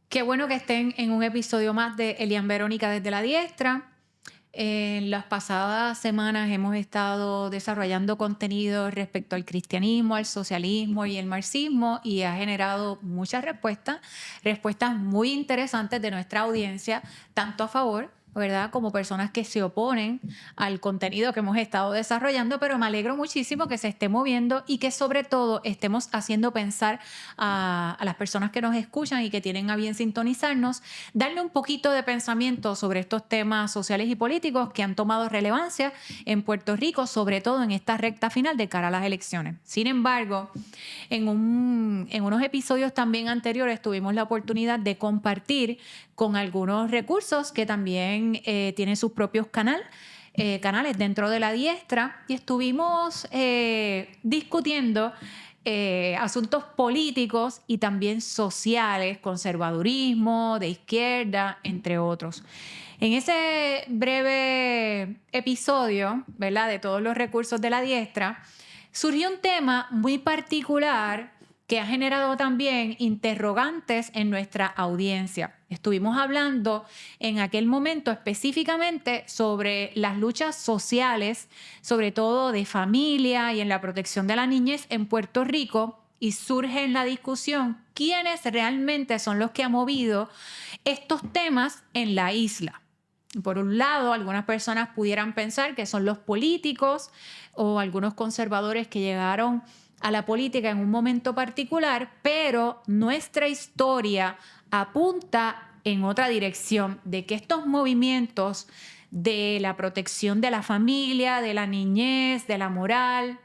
Qué bueno que estén en un episodio más de Elian Verónica desde la Diestra. En las pasadas semanas hemos estado desarrollando contenido respecto al cristianismo, al socialismo y el marxismo y ha generado muchas respuestas muy interesantes de nuestra audiencia, tanto a favor, ¿verdad?, como personas que se oponen al contenido que hemos estado desarrollando, pero me alegro muchísimo que se esté moviendo y que sobre todo estemos haciendo pensar a las personas que nos escuchan y que tienen a bien sintonizarnos, darle un poquito de pensamiento sobre estos temas sociales y políticos que han tomado relevancia en Puerto Rico, sobre todo en esta recta final de cara a las elecciones. Sin embargo, en unos episodios también anteriores tuvimos la oportunidad de compartir con algunos recursos que también tienen sus propios canales dentro de la Diestra y estuvimos discutiendo asuntos políticos y también sociales, conservadurismo, de izquierda, entre otros. En ese breve episodio, ¿verdad?, de todos los recursos de la Diestra, surgió un tema muy particular que ha generado también interrogantes en nuestra audiencia. Estuvimos hablando en aquel momento específicamente sobre las luchas sociales, sobre todo de familia y en la protección de la niñez en Puerto Rico, y surge en la discusión quiénes realmente son los que han movido estos temas en la isla. Por un lado, algunas personas pudieran pensar que son los políticos o algunos conservadores que llegaron a la política en un momento particular, pero nuestra historia apunta en otra dirección, de que estos movimientos de la protección de la familia, de la niñez, de la moral,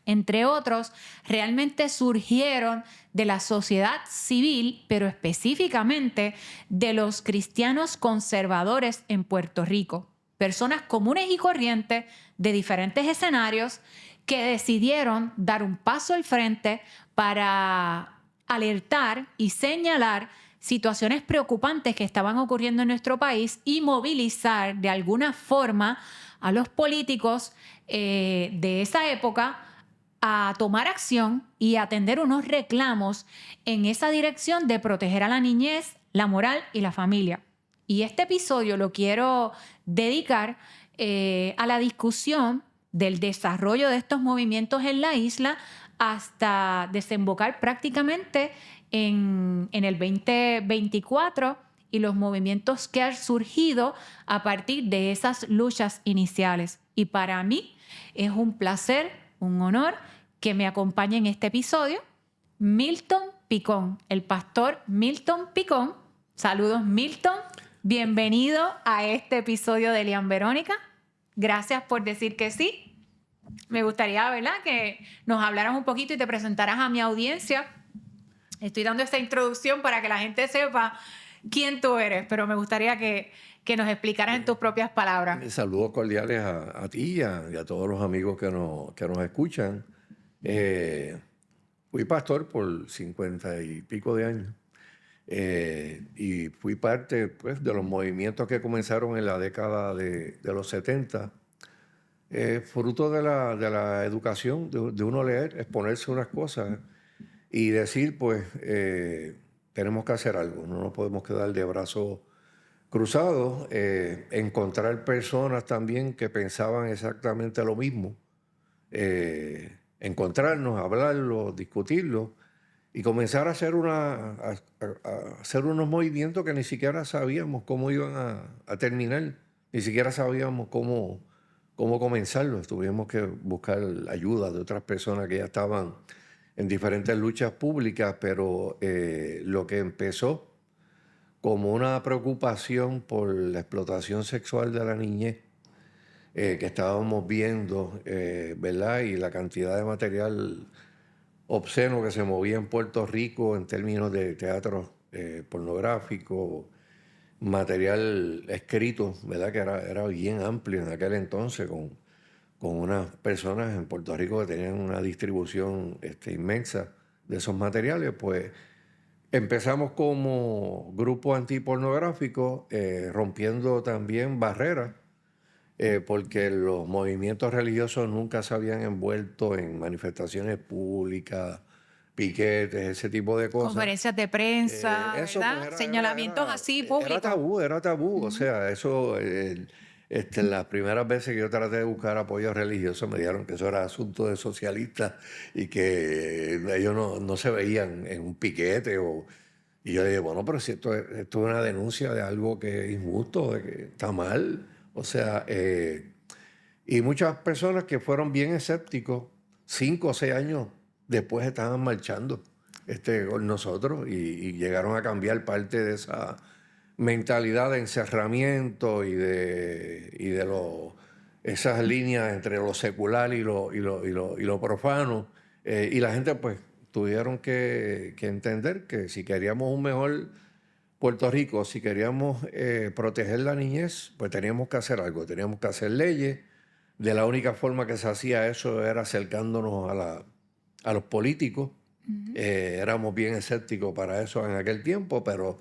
entre otros, realmente surgieron de la sociedad civil, pero específicamente de los cristianos conservadores en Puerto Rico. Personas comunes y corrientes de diferentes escenarios que decidieron dar un paso al frente para alertar y señalar situaciones preocupantes que estaban ocurriendo en nuestro país y movilizar de alguna forma a los políticos de esa época a tomar acción y atender unos reclamos en esa dirección de proteger a la niñez, la moral y la familia. Y este episodio lo quiero dedicar a la discusión del desarrollo de estos movimientos en la isla hasta desembocar prácticamente en el 2024 y los movimientos que han surgido a partir de esas luchas iniciales. Y para mí es un placer, un honor que me acompañe en este episodio Milton Picón, el pastor Milton Picón. Saludos, Milton. Bienvenido a este episodio de Elian Verónica. Gracias por decir que sí. Me gustaría, ¿verdad?, que nos hablaras un poquito y te presentaras a mi audiencia. Estoy dando esta introducción para que la gente sepa quién tú eres, pero me gustaría que nos explicaras en tus propias palabras. Saludos cordiales a ti y a todos los amigos que nos escuchan. Fui pastor por 50 y pico de años y fui parte, pues, de los movimientos que comenzaron en la década de los 70, fruto de la educación, de uno leer, exponerse unas cosas y decir, pues, tenemos que hacer algo, no nos podemos quedar de brazos cruzados, encontrar personas también que pensaban exactamente lo mismo, encontrarnos, hablarlo, discutirlo y comenzar a hacer, a hacer unos movimientos que ni siquiera sabíamos cómo iban a terminar, ni siquiera sabíamos cómo comenzarlos. Tuvimos que buscar ayuda de otras personas que ya estaban en diferentes luchas públicas, pero lo que empezó como una preocupación por la explotación sexual de la niñez que estábamos viendo, ¿verdad? Y la cantidad de material obsceno que se movía en Puerto Rico en términos de teatro pornográfico, material escrito, ¿verdad? Que era bien amplio en aquel entonces, con unas personas en Puerto Rico que tenían una distribución inmensa de esos materiales. Pues empezamos como grupo antipornográfico, rompiendo también barreras, porque los movimientos religiosos nunca se habían envuelto en manifestaciones públicas piquetes, ese tipo de cosas. Conferencias de prensa, Eso ¿verdad? pues, Señalamientos así públicos. era tabú. O sea, eso, las primeras veces que yo traté de buscar apoyo religioso me dijeron que eso era asunto de socialistas y que ellos no se veían en un piquete. Y yo dije, bueno, pero si esto es una denuncia de algo que es injusto, de que está mal. O sea, y muchas personas que fueron bien escépticos, 5 o 6 años después estaban marchando con nosotros y llegaron a cambiar parte de esa mentalidad de encerramiento y de esas líneas entre lo secular y lo profano. Y la gente pues tuvieron que entender que si queríamos un mejor Puerto Rico, si queríamos proteger la niñez, pues teníamos que hacer algo, teníamos que hacer leyes. De la única forma que se hacía eso era acercándonos a los políticos. Éramos bien escépticos para eso en aquel tiempo, pero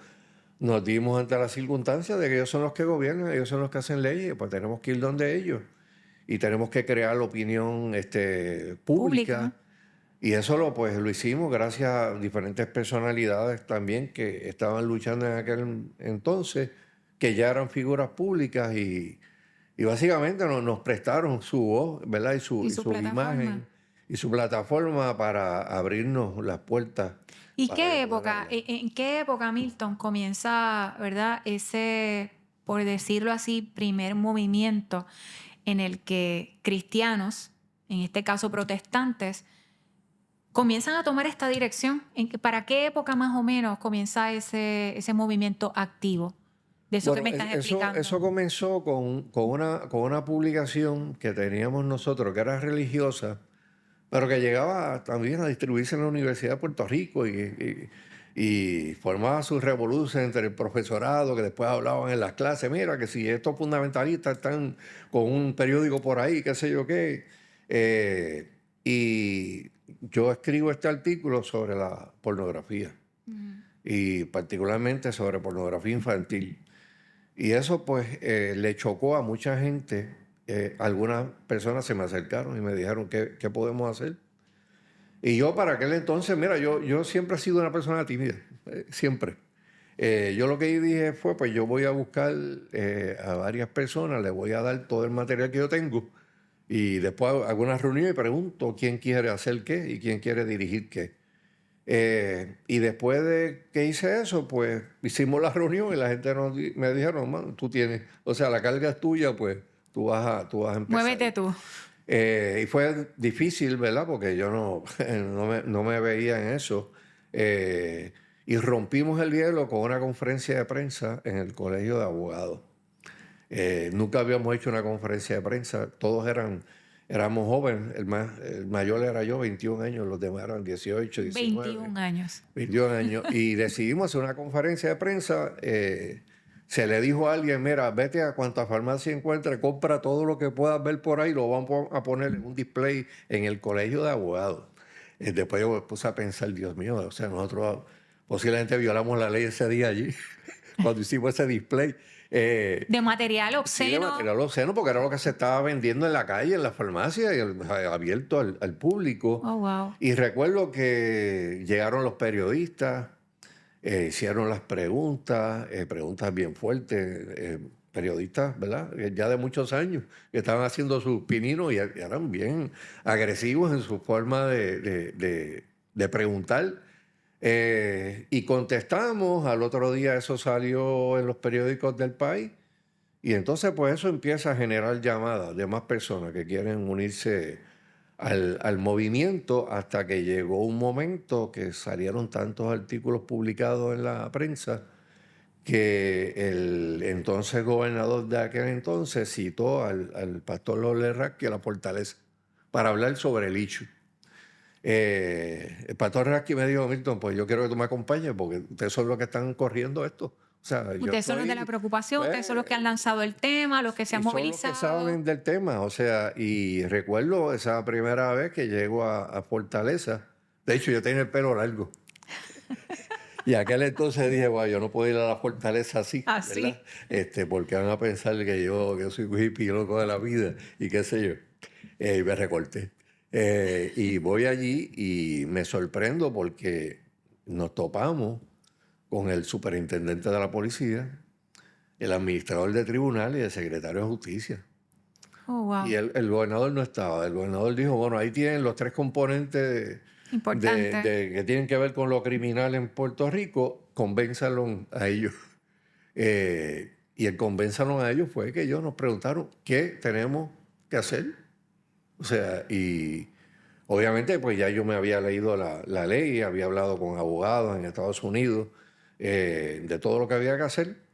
nos dimos ante la circunstancia de que ellos son los que gobiernan, ellos son los que hacen leyes, pues tenemos que ir donde ellos y tenemos que crear la opinión pública. Y eso lo hicimos gracias a diferentes personalidades también que estaban luchando en aquel entonces, que ya eran figuras públicas y básicamente nos prestaron su voz, ¿verdad? Y su imagen y su plataforma para abrirnos las puertas. ¿Y para qué que época, pudiéramos- en qué época, Milton, comienza, ¿verdad? Ese, por decirlo así, primer movimiento en el que cristianos, en este caso protestantes, comienzan a tomar esta dirección? ¿Para qué época más o menos comienza ese movimiento activo? De eso que me estás explicando. Eso comenzó con una publicación que teníamos nosotros, que era religiosa, pero que llegaba también a distribuirse en la Universidad de Puerto Rico y formaba sus revoluciones entre el profesorado, que después hablaban en las clases, mira, que si estos fundamentalistas están con un periódico por ahí, qué sé yo qué. Y yo escribo este artículo sobre la pornografía y particularmente sobre pornografía infantil. Y eso pues le chocó a mucha gente. Algunas personas se me acercaron y me dijeron, ¿qué podemos hacer? Y yo para aquel entonces, mira, yo siempre he sido una persona tímida, siempre. Yo lo que dije fue, pues yo voy a buscar a varias personas, les voy a dar todo el material que yo tengo y después hago una reunión y pregunto quién quiere hacer qué y quién quiere dirigir qué. Y después de que hice eso, pues hicimos la reunión y la gente me dijeron, "Mano, tú tienes, o sea, la carga es tuya, pues tú vas a empezar". Muévete tú. Y fue difícil, ¿verdad? Porque yo no me veía en eso. Y rompimos el hielo con una conferencia de prensa en el Colegio de Abogados. Nunca habíamos hecho una conferencia de prensa, todos éramos jóvenes, el mayor era yo, 21 años, los demás eran 18, 19. 21 años. 21 años. Y decidimos hacer una conferencia de prensa. Se le dijo a alguien, mira, vete a cuanta farmacia encuentre, compra todo lo que puedas ver por ahí, lo vamos a poner en un display en el Colegio de Abogados. Después yo me puse a pensar, Dios mío, o sea, nosotros posiblemente violamos la ley ese día allí, cuando hicimos ese display. De material Sí, de obsceno. material obsceno, porque era lo que se estaba vendiendo en la calle, en la farmacia, y abierto al público. Oh, wow. Y recuerdo que llegaron los periodistas, hicieron las preguntas bien fuertes, periodistas, ¿verdad? Ya de muchos años, que estaban haciendo sus pininos y eran bien agresivos en su forma de preguntar. Y contestamos, al otro día eso salió en los periódicos del país, y entonces pues eso empieza a generar llamadas de más personas que quieren unirse al movimiento, hasta que llegó un momento que salieron tantos artículos publicados en la prensa que el entonces gobernador de aquel entonces citó al pastor Lourdes Rasky a la Fortaleza para hablar sobre el issue. El pastor Rasky me dijo, Milton, pues yo quiero que tú me acompañes porque ustedes son los que están corriendo esto. O sea, yo Ustedes son los de estoy, la preocupación, pues, ustedes son los que han lanzado el tema, los que se han y son los que movilizado. saben del tema, o sea, y recuerdo esa primera vez que llego a Fortaleza. De hecho, yo tenía el pelo largo. Y aquel entonces dije, bueno, yo no puedo ir a la Fortaleza así, Así. ¿verdad? Porque van a pensar que yo soy un hippie loco de la vida y qué sé yo. Y me recorté. Y voy allí y me sorprendo porque nos topamos con el superintendente de la policía, el administrador de tribunal y el secretario de justicia. Oh, wow. Y el gobernador no estaba. El gobernador dijo, bueno, ahí tienen los tres componentes Importante. que tienen que ver con lo criminal en Puerto Rico, convénzalo a ellos. Y el convénzalo a ellos fue que ellos nos preguntaron qué tenemos que hacer. O sea, y obviamente pues ya yo me había leído la ley, había hablado con abogados en Estados Unidos de todo lo que había que hacer.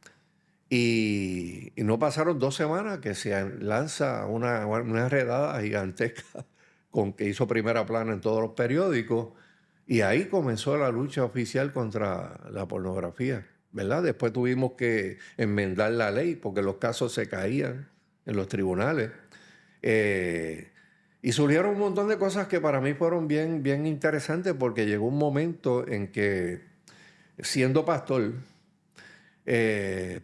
Y no pasaron 2 semanas que se lanza una redada gigantesca con que hizo primera plana en todos los periódicos. Y ahí comenzó la lucha oficial contra la pornografía, ¿verdad? Después tuvimos que enmendar la ley porque los casos se caían en los tribunales. Y surgieron un montón de cosas que para mí fueron bien, bien interesantes porque llegó un momento en que, siendo pastor, eh,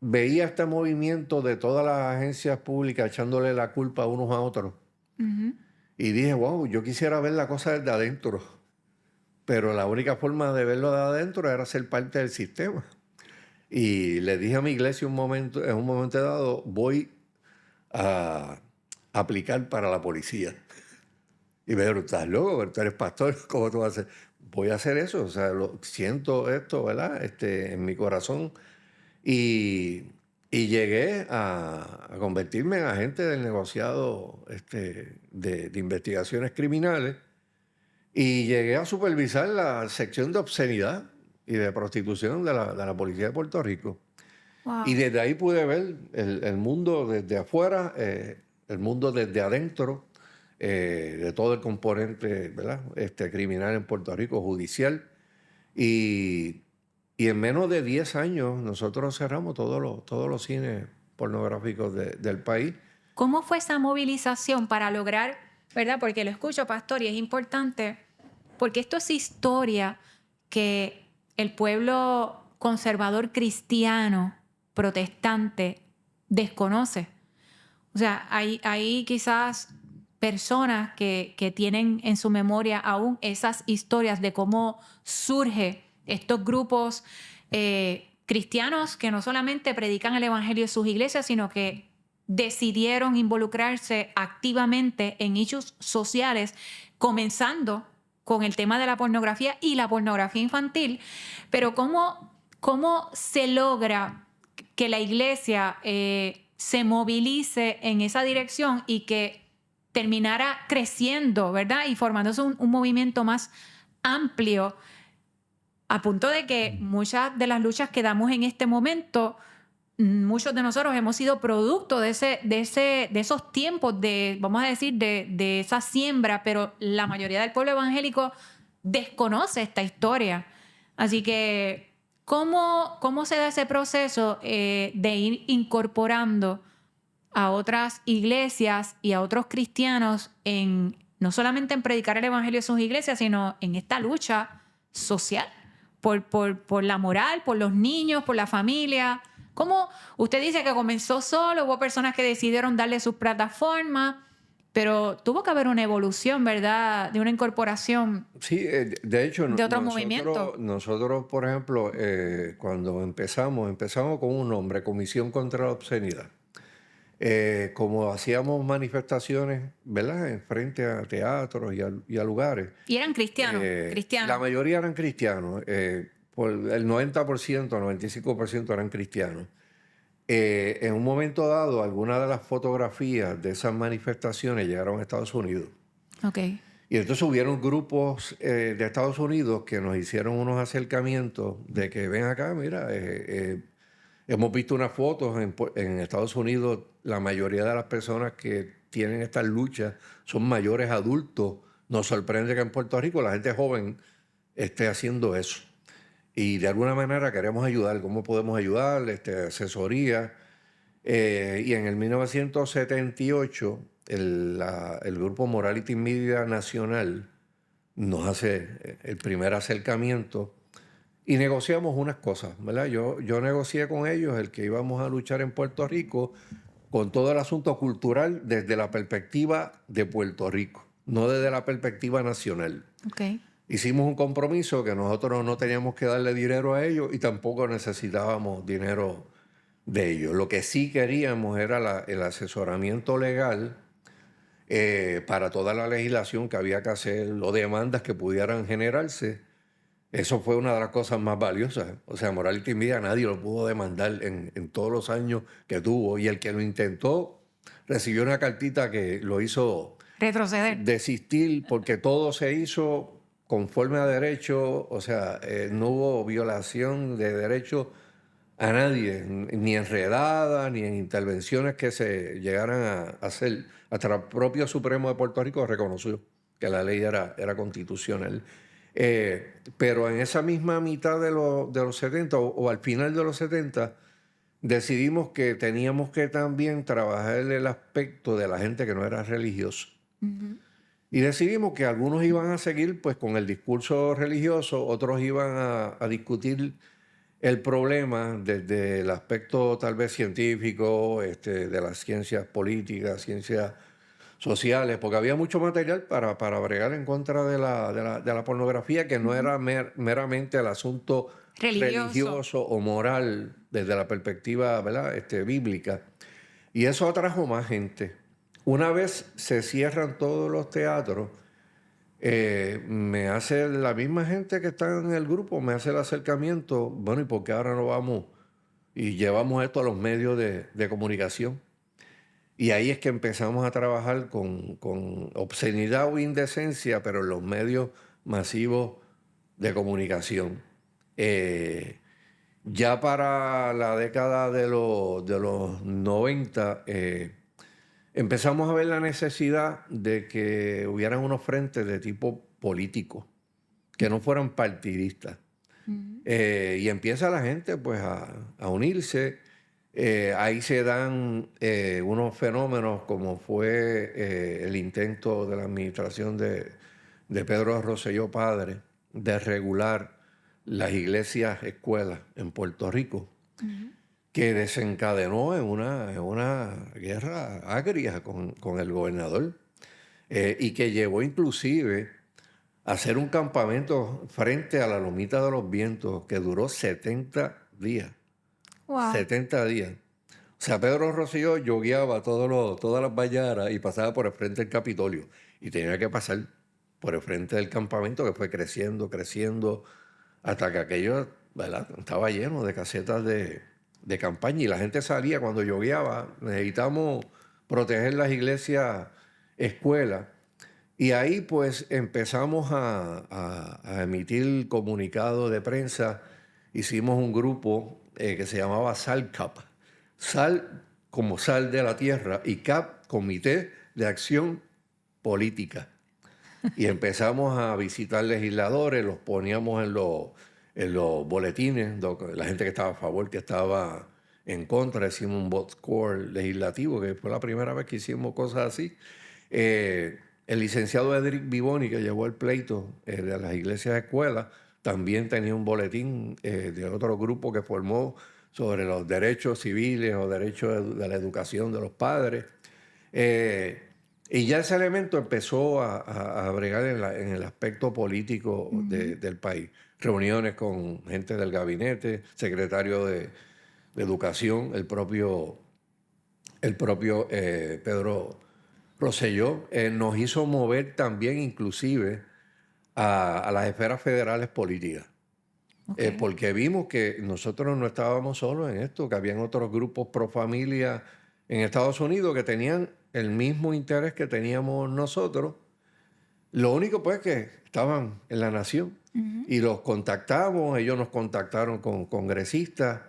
veía este movimiento de todas las agencias públicas echándole la culpa unos a otros. Ujú. Y dije, wow, yo quisiera ver la cosa desde adentro. Pero la única forma de verlo de adentro era ser parte del sistema. Y le dije a mi iglesia en un momento dado, voy a aplicar para la policía. Y me dijeron, estás loco, pero tú eres pastor, ¿cómo tú vas a hacer? Voy a hacer eso, o sea, siento esto, ¿verdad? En mi corazón. Y, y llegué a convertirme en agente del negociado de investigaciones criminales y llegué a supervisar la sección de obscenidad y de prostitución de la Policía de Puerto Rico. Y Wow. desde ahí pude ver el mundo desde afuera, el mundo desde adentro, de todo el componente, ¿verdad? Criminal en Puerto Rico, judicial. Y, y en menos de 10 años nosotros cerramos todos los cines pornográficos del país. ¿Cómo fue esa movilización para lograr, verdad? Porque lo escucho, pastor, y es importante, porque esto es historia que el pueblo conservador cristiano, protestante, desconoce. O sea, hay quizás personas que tienen en su memoria aún esas historias de cómo surge estos grupos cristianos que no solamente predican el evangelio en sus iglesias, sino que decidieron involucrarse activamente en hechos sociales, comenzando con el tema de la pornografía y la pornografía infantil. Pero ¿cómo se logra que la iglesia se movilice en esa dirección y que terminara creciendo, ¿verdad? Y formándose un movimiento más amplio, a punto de que muchas de las luchas que damos en este momento, muchos de nosotros hemos sido producto de esos tiempos vamos a decir, de esa siembra, pero la mayoría del pueblo evangélico desconoce esta historia. Así que, ¿cómo se da ese proceso de ir incorporando a otras iglesias y a otros cristianos no solamente en predicar el evangelio en sus iglesias, sino en esta lucha social por la moral, por los niños, por la familia? ¿Cómo usted dice que comenzó solo? Hubo personas que decidieron darle sus plataformas, pero tuvo que haber una evolución, ¿verdad? De una incorporación Sí, de hecho, de otros movimientos. nosotros, por ejemplo, cuando empezamos con un nombre, Comisión contra la Obscenidad. Como hacíamos manifestaciones, ¿verdad?, en frente a teatros y a lugares. Y eran cristianos, La cristianos. mayoría eran cristianos, por el 90%, 95% eran cristianos. En un momento dado, algunas de las fotografías de esas manifestaciones llegaron a Estados Unidos. Ok. Y entonces hubieron grupos de Estados Unidos que nos hicieron unos acercamientos de que ven acá, mira, hemos visto unas fotos en Estados Unidos, la mayoría de las personas que tienen estas luchas son mayores adultos. Nos sorprende que en Puerto Rico la gente joven esté haciendo eso. Y de alguna manera queremos ayudar. ¿Cómo podemos ayudar? Asesoría. Y en el 1978, el grupo Morality Media Nacional nos hace el primer acercamiento y negociamos unas cosas, ¿verdad? Yo negocié con ellos el que íbamos a luchar en Puerto Rico con todo el asunto cultural desde la perspectiva de Puerto Rico. no desde la perspectiva nacional. Ok. Hicimos un compromiso que nosotros no teníamos que darle dinero a ellos y tampoco necesitábamos dinero de ellos. Lo que sí queríamos era el asesoramiento legal para toda la legislación que había que hacer o demandas que pudieran generarse. Eso fue una de las cosas más valiosas. O sea, Morales y Media nadie lo pudo demandar en todos los años que tuvo. Y el que lo intentó recibió una cartita que lo hizo Retroceder. desistir porque todo se hizo conforme a derecho. O sea, no hubo violación de derecho a nadie, ni en redadas, ni en intervenciones que se llegaran a hacer. Hasta el propio Supremo de Puerto Rico reconoció que la ley era constitucional. Pero en esa misma mitad de los 70 o al final de los 70 decidimos que teníamos que también trabajar el aspecto de la gente que no era religioso. Y decidimos que algunos iban a seguir pues con el discurso religioso, otros iban a discutir el problema desde el aspecto tal vez científico, de las ciencias políticas, ciencias sociales, porque había mucho material para bregar en contra de la pornografía, que no era meramente el asunto religioso o moral desde la perspectiva, ¿verdad? Bíblica. Y eso atrajo más gente. Una vez se cierran todos los teatros, me hace la misma gente que está en el grupo, me hace el acercamiento, bueno, ¿y por qué ahora no vamos y llevamos esto a los medios de comunicación? Y ahí es que empezamos a trabajar con obscenidad o indecencia, pero en los medios masivos de comunicación. Ya para la década de los 90, empezamos a ver la necesidad de que hubieran unos frentes de tipo político, que no fueran partidistas. Y empieza la gente pues a unirse. Ahí se dan unos fenómenos como fue el intento de la administración de Pedro Rosselló padre de regular las iglesias escuelas en Puerto Rico, que desencadenó en una guerra agria con el gobernador y que llevó inclusive a hacer un campamento frente a la Lomita de los Vientos que duró 70 días. Wow. 70 días. O sea, Pedro Rosselló yogueaba todas las bayaras y pasaba por el frente del Capitolio. Y tenía que pasar por el frente del campamento que fue creciendo, creciendo, hasta que aquello, ¿verdad?, estaba lleno de casetas de campaña. Y la gente salía cuando yogueaba. Necesitamos proteger las iglesias, escuelas. Y ahí pues empezamos a emitir comunicados de prensa. Hicimos un grupo que se llamaba SALCAP. SAL como sal de la tierra y CAP, Comité de Acción Política. Y empezamos a visitar legisladores, los poníamos en los boletines, la gente que estaba a favor, que estaba en contra. Hicimos un vote score legislativo, que fue la primera vez que hicimos cosas así. El licenciado Edric Vivoni, que llevó el pleito de las iglesias escuelas, también tenía un boletín de otro grupo que formó sobre los derechos civiles o derechos de la educación de los padres. Y ya ese elemento empezó a bregar en el aspecto político del país. Reuniones con gente del gabinete, secretario de Educación, el propio Pedro Rosselló, nos hizo mover también inclusive a las esferas federales políticas. Okay. Porque vimos que nosotros no estábamos solos en esto, que habían otros grupos pro familia en Estados Unidos que tenían el mismo interés que teníamos nosotros. Lo único pues que estaban en la nación y los contactamos, ellos nos contactaron con congresistas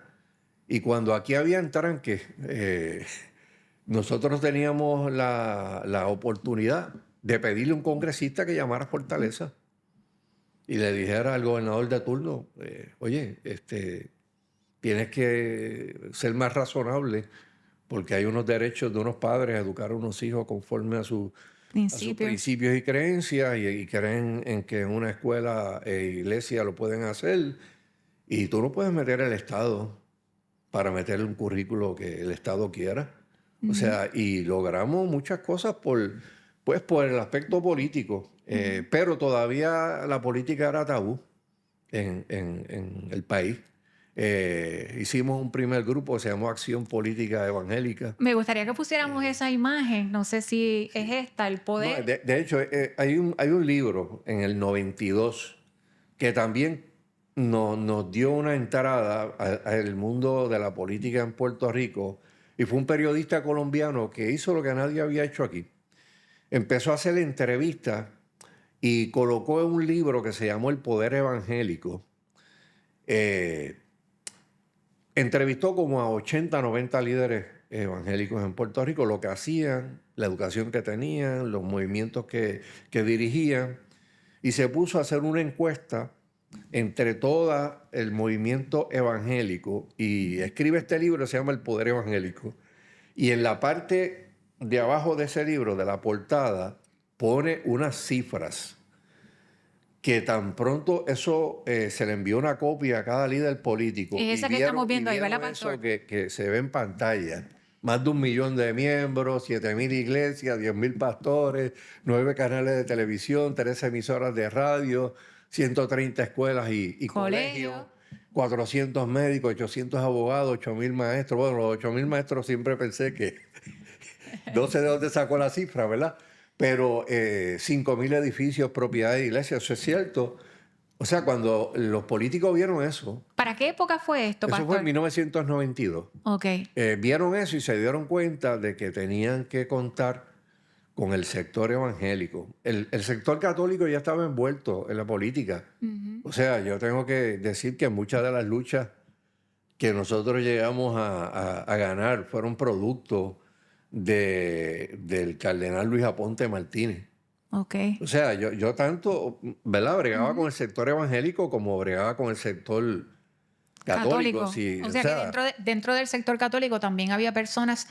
y cuando aquí habían tranques, nosotros teníamos la oportunidad de pedirle a un congresista que llamara a Fortaleza y le dijera al gobernador de turno, oye, tienes que ser más razonable porque hay unos derechos de unos padres a educar a unos hijos conforme a sus principios y creencias y creen en que en una escuela e iglesia lo pueden hacer y tú no puedes meter el Estado para meter un currículo que el Estado quiera. O sea, y logramos muchas cosas Pues por el aspecto político, pero todavía la política era tabú en el país. Hicimos un primer grupo que se llamó Acción Política Evangélica. Me gustaría que pusiéramos esa imagen, no sé si es esta, el No, poder. de hecho, hay un libro en el 92 que también nos dio una entrada al mundo de la política en Puerto Rico, y fue un periodista colombiano que hizo lo que nadie había hecho aquí. Empezó a hacer entrevistas y colocó en un libro que se llamó El Poder Evangélico. eh, Entrevistó como a 80, 90 líderes evangélicos en Puerto Rico, lo que hacían, la educación que tenían, los movimientos que dirigían, y se puso a hacer una encuesta entre todo el movimiento evangélico, y escribe este libro, se llama El Poder Evangélico, y en la parte de abajo de ese libro, de la portada, pone unas cifras que tan pronto eso se le envió una copia a cada líder político, Es esa que estamos viendo ahí, ¿verdad, eso pastor? que se ve en pantalla. Más de 1 millón de miembros, 7.000 iglesias, 10.000 pastores, 9 canales de televisión, 13 emisoras de radio, 130 escuelas y Colegio. colegios, 400 médicos, 800 abogados, 8.000 maestros. Bueno, los 8.000 maestros siempre pensé que, no sé de dónde sacó la cifra, ¿verdad? Pero 5.000 edificios, propiedad de iglesias, eso es cierto. O sea, cuando los políticos vieron eso, ¿Para qué época fue esto, eso fue en pastor? 1992, Ok. vieron eso y se dieron cuenta de que tenían que contar con el sector evangélico. El sector católico ya estaba envuelto en la política. O sea, yo tengo que decir que muchas de las luchas que nosotros llegamos a ganar fueron producto del cardenal Luis Aponte Martínez. Ok. O sea, yo tanto, ¿verdad? Bregaba con el sector evangélico como bregaba con el sector católico. Sí, O sea que dentro del sector católico también había personas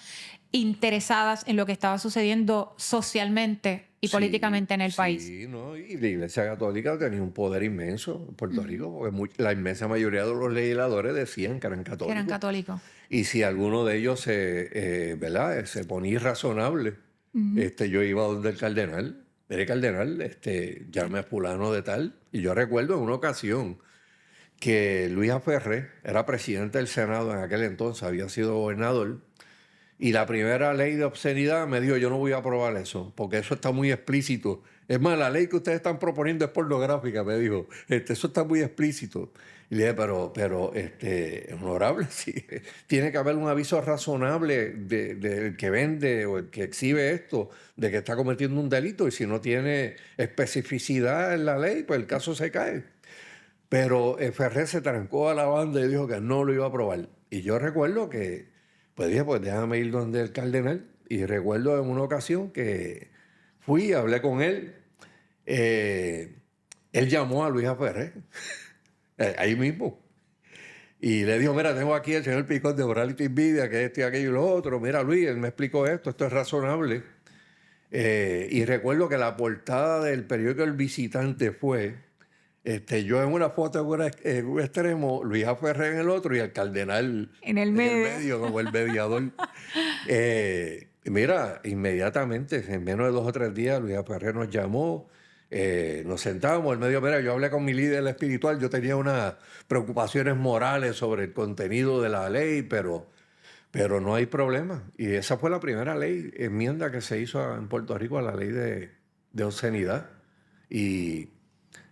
interesadas en lo que estaba sucediendo socialmente y políticamente en el país. Sí, ¿no? Y la Iglesia Católica tenía un poder inmenso en Puerto Rico, porque la inmensa mayoría de los legisladores decían que eran Que eran católicos. católicos. Y si alguno de ellos ¿verdad? Se ponía irrazonable, yo iba donde el cardenal, mire cardenal, llame a fulano de tal. Y yo recuerdo en una ocasión que Luis Aferré era presidente del Senado en aquel entonces, había sido gobernador, y la primera ley de obscenidad me dijo, yo no voy a aprobar eso, porque eso está muy explícito. Es más, la ley que ustedes están proponiendo es pornográfica, me dijo. Eso está muy explícito. Y le dije, pero honorable, sí. Tiene que haber un aviso razonable del que vende o el que exhibe esto, de que está cometiendo un delito, y si no tiene especificidad en la ley, pues el caso se cae. Pero Ferrer se trancó a la banda y dijo que no lo iba a aprobar. Y yo recuerdo que, pues dije, pues déjame ir donde el cardenal. Y recuerdo en una ocasión que fui, hablé con él. Él llamó a Luis Ferrer, ahí mismo. Y le dijo, mira, tengo aquí el señor Picón de Morality Nvidia, que esto y aquello y lo otro. Mira, Luis, él me explicó esto es razonable. Y recuerdo que la portada del periódico El Visitante fue... yo en una foto en un extremo, Luis Ferrer en el otro y el cardenal En el en el medio. medio como el mediador. Mira, inmediatamente, en menos de 2 o 3 días, Luis Ferrer nos llamó, nos sentábamos, él me dijo, mira, yo hablé con mi líder espiritual, yo tenía unas preocupaciones morales sobre el contenido de la ley, pero no hay problema. Y esa fue la primera ley, enmienda que se hizo en Puerto Rico a la ley de obscenidad. Y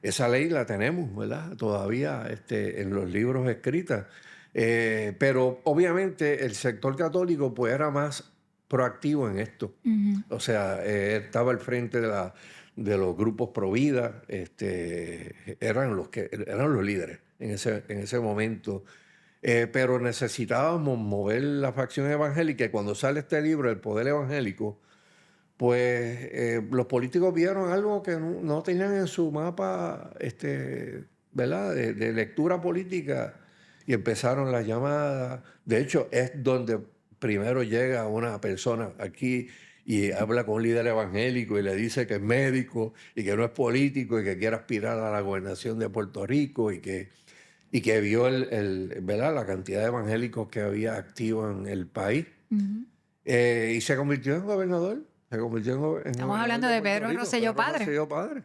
esa ley la tenemos, ¿verdad? Todavía en los libros escritas. Pero obviamente el sector católico pues era más proactivo en esto. O sea, estaba al frente de los grupos pro vida, eran los líderes en ese momento. Pero necesitábamos mover la facción evangélica, y cuando sale este libro, El Poder Evangélico, pues los políticos vieron algo que no tenían en su mapa, ¿verdad? De lectura política, y empezaron las llamadas. De hecho, es donde primero llega una persona aquí y habla con un líder evangélico y le dice que es médico y que no es político y que quiere aspirar a la gobernación de Puerto Rico, y que vio ¿verdad? La cantidad de evangélicos que había activos en el país. Y se convirtió en gobernador. Se convirtió en Estamos gobernador hablando de Puerto Pedro Rico, Rosselló Pedro padre. Rosselló padre.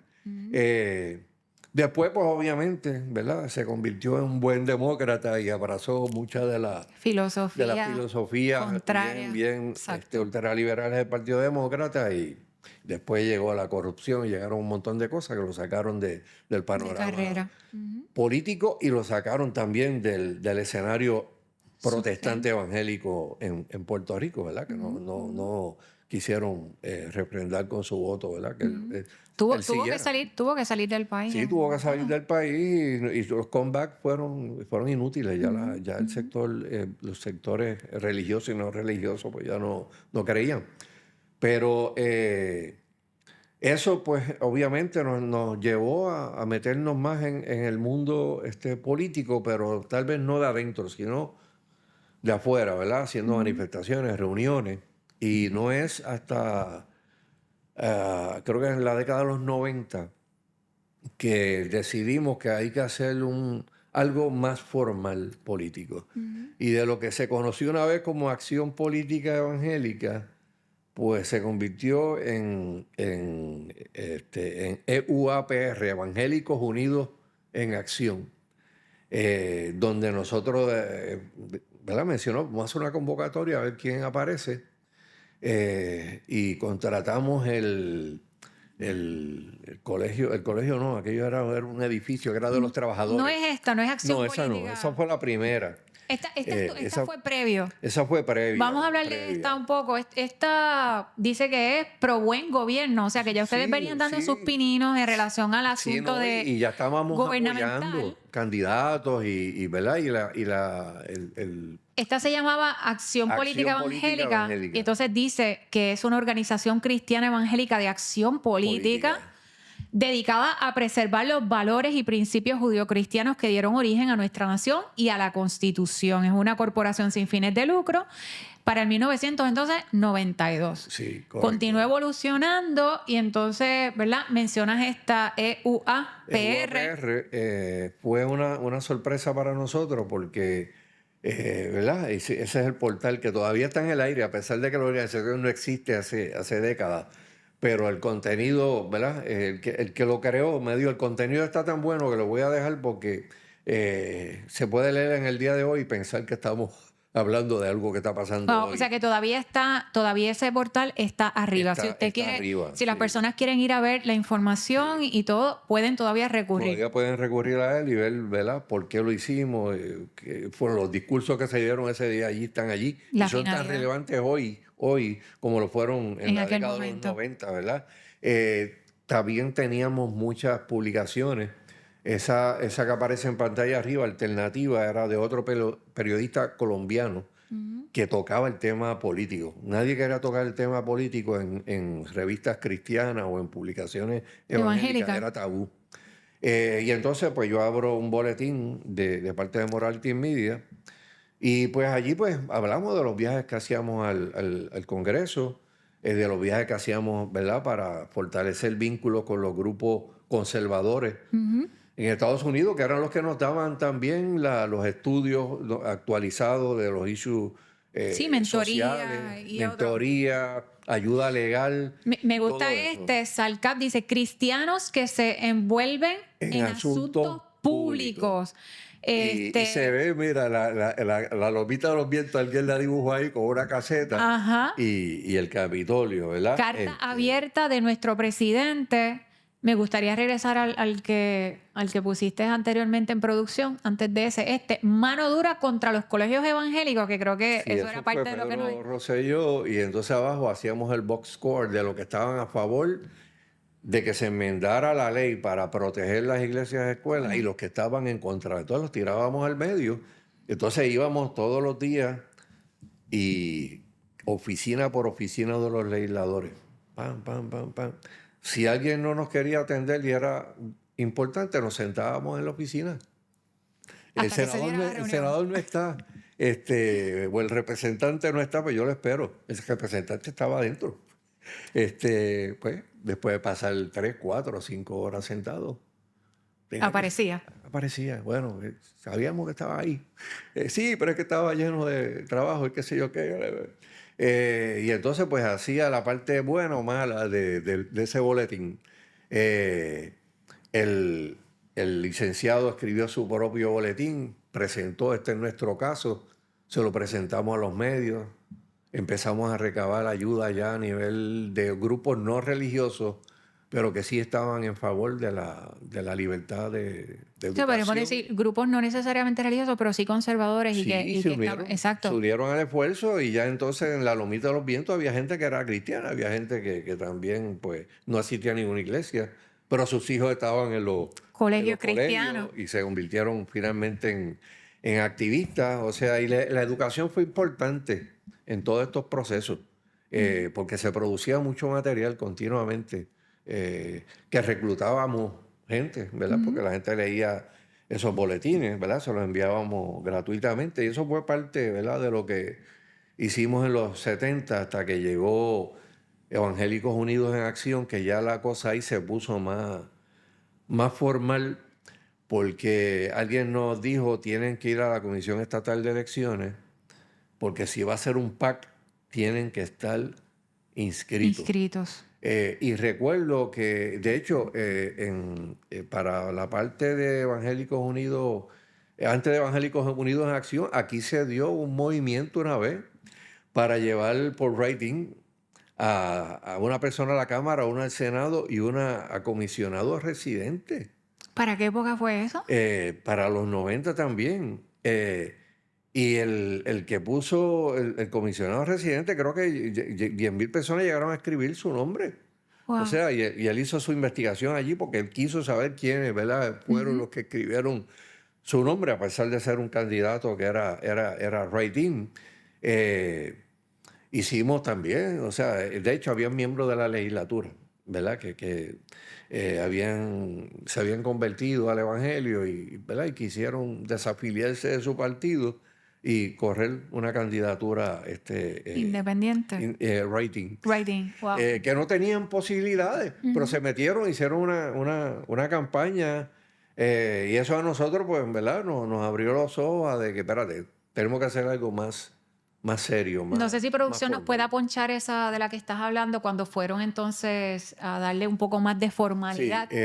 Después, pues obviamente, ¿verdad? Se convirtió en un buen demócrata y abrazó muchas de la Filosofía filosofía contraria. bien Exacto. ultraliberales del Partido Demócrata, y después llegó la corrupción y llegaron un montón de cosas que lo sacaron del De panorama carrera. político, y lo sacaron también del escenario protestante Social. evangélico en Puerto Rico, ¿verdad? Que no quisieron refrendar con su voto, ¿verdad? Que él siguiera. Tuvo que salir del país. Sí, tuvo que salir Bueno, del país, y los comebacks fueron inútiles. Ya el sector, los sectores religiosos y no religiosos, pues ya no creían. Pero eso, pues, obviamente nos llevó a meternos más en el mundo político, pero tal vez no de adentro, sino de afuera, ¿verdad? Haciendo manifestaciones, reuniones. Y no es hasta, creo que en la década de los 90, que decidimos que hay que hacer algo más formal político. Y de lo que se conoció una vez como acción política evangélica, pues se convirtió en EUAPR, Evangélicos Unidos en Acción, donde nosotros, ¿verdad? Mencionó, vamos a hacer una convocatoria a ver quién aparece, y contratamos el colegio no, aquello era un edificio que era de los trabajadores. no es acción No, esa no, política. esa fue la primera. Esta fue previo. Esa fue previa. Vamos a hablar de esta un poco. Esta dice que es pro buen gobierno, o sea que ya ustedes Sí, venían dando sí. sus pininos en relación al Sí, asunto ¿no? de Y ya estábamos gubernamental. apoyando candidatos ¿verdad? Esta se llamaba Acción Política Evangélica, y entonces dice que es una organización cristiana evangélica de acción política dedicada a preservar los valores y principios judio-cristianos que dieron origen a nuestra nación y a la Constitución. Es una corporación sin fines de lucro para el 1992. Sí, correcto. Continuó evolucionando y entonces, ¿verdad? Mencionas esta EUAPR. Fue una sorpresa para nosotros porque, ¿verdad? Ese es el portal que todavía está en el aire, a pesar de que la organización no existe hace décadas. Pero el contenido, ¿verdad? El que lo creó me dijo, el contenido está tan bueno que lo voy a dejar porque se puede leer en el día de hoy y pensar que estamos hablando de algo que está pasando hoy. O sea que todavía ese portal está arriba. Si usted quiere, arriba, si las sí. personas quieren ir a ver la información y todo, pueden todavía recurrir. Todavía pueden recurrir a él y ver, ¿verdad?, por qué lo hicimos, que fueron los discursos que se dieron ese día, allí están allí. La y son tan finalidad. relevantes hoy como lo fueron en la aquel década momento. de los 90, ¿verdad? También teníamos muchas publicaciones. Esa que aparece en pantalla arriba, Alternativa, era de otro periodista colombiano que tocaba el tema político. Nadie quería tocar el tema político en revistas cristianas o en publicaciones evangélicas, era tabú. Y entonces pues yo abro un boletín de parte de Morality Media, y pues allí pues hablamos de los viajes que hacíamos al Congreso, de los viajes que hacíamos, ¿verdad?, para fortalecer vínculos con los grupos conservadores en Estados Unidos, que eran los que nos daban también los estudios actualizados de los issues Sí, mentoría sociales, y mentoría, ayuda legal. Me gusta todo Salcap dice, cristianos que se envuelven en asuntos públicos. Y se ve, mira, la lomita de los vientos, alguien la dibujó ahí con una caseta. Ajá. Y el Capitolio, ¿verdad? Carta abierta de nuestro presidente. Me gustaría regresar al que pusiste anteriormente en producción, antes de ese. Mano dura contra los colegios evangélicos, que creo que Sí, eso era parte de lo que Pedro Rosselló, y entonces abajo hacíamos el box score de los que estaban a favor de que se enmendara la ley para proteger las iglesias y escuelas, y los que estaban en contra. Entonces los tirábamos al medio. Entonces íbamos todos los días y oficina por oficina de los legisladores. Pam, pam, pam, pam. Si alguien no nos quería atender y era importante, nos sentábamos en la oficina. El senador no está, o el representante no está, pues yo lo espero. El representante estaba adentro. Pues, después de pasar 3, 4, 5 horas sentado. aparecía. Aparecía, bueno, sabíamos que estaba ahí. Sí, pero es que estaba lleno de trabajo y qué sé yo qué. Y entonces pues hacía la parte buena o mala de ese boletín. Eh, el, el licenciado escribió su propio boletín, presentó, este es nuestro caso, se lo presentamos a los medios, empezamos a recabar ayuda ya a nivel de grupos no religiosos, pero que sí estaban en favor de la libertad de O sea, podemos educación. decir grupos no necesariamente religiosos, pero sí conservadores Sí, y se que estaban, se exacto, unieron al esfuerzo y ya entonces en la Lomita de los Vientos había gente que era cristiana, había gente que también pues no asistía a ninguna iglesia, pero sus hijos estaban en colegios los cristianos. colegios y se convirtieron finalmente en activistas. O sea, y la educación fue importante en todos estos procesos, porque se producía mucho material continuamente, que reclutábamos gente, ¿verdad? Porque la gente leía esos boletines, ¿verdad? Se los enviábamos gratuitamente y eso fue parte, ¿verdad? De lo que hicimos en los 70 hasta que llegó Evangélicos Unidos en Acción, que ya la cosa ahí se puso más formal porque alguien nos dijo tienen que ir a la Comisión Estatal de Elecciones porque si va a ser un PAC tienen que estar inscritos. Inscritos. Y recuerdo que, de hecho, para la parte de Evangélicos Unidos, antes de Evangélicos Unidos en Acción, aquí se dio un movimiento una vez para llevar por rating a una persona a la Cámara, una al Senado y una a comisionado residente. ¿Para qué época fue eso? Para los 90 también. Y el que puso el comisionado residente, creo que 10.000 personas llegaron a escribir su nombre. O Wow. sea, y él hizo su investigación allí porque él quiso saber quiénes, ¿verdad? Fueron los que escribieron su nombre, a pesar de ser un candidato que era right-in. Hicimos también, o sea, de hecho, había miembros de la legislatura, ¿verdad? Que se habían convertido al evangelio ¿verdad? Y quisieron desafiliarse de su partido y correr una candidatura Independiente. rating, Writing. Wow. que no tenían posibilidades, pero se metieron, hicieron una campaña y eso a nosotros, pues, ¿verdad? Nos abrió los ojos a de que, espérate, tenemos que hacer algo más serio, No sé si más producción nos formal. pueda ponchar esa de la que estás hablando cuando fueron entonces a darle un poco más de Sí, formalidad. aquí,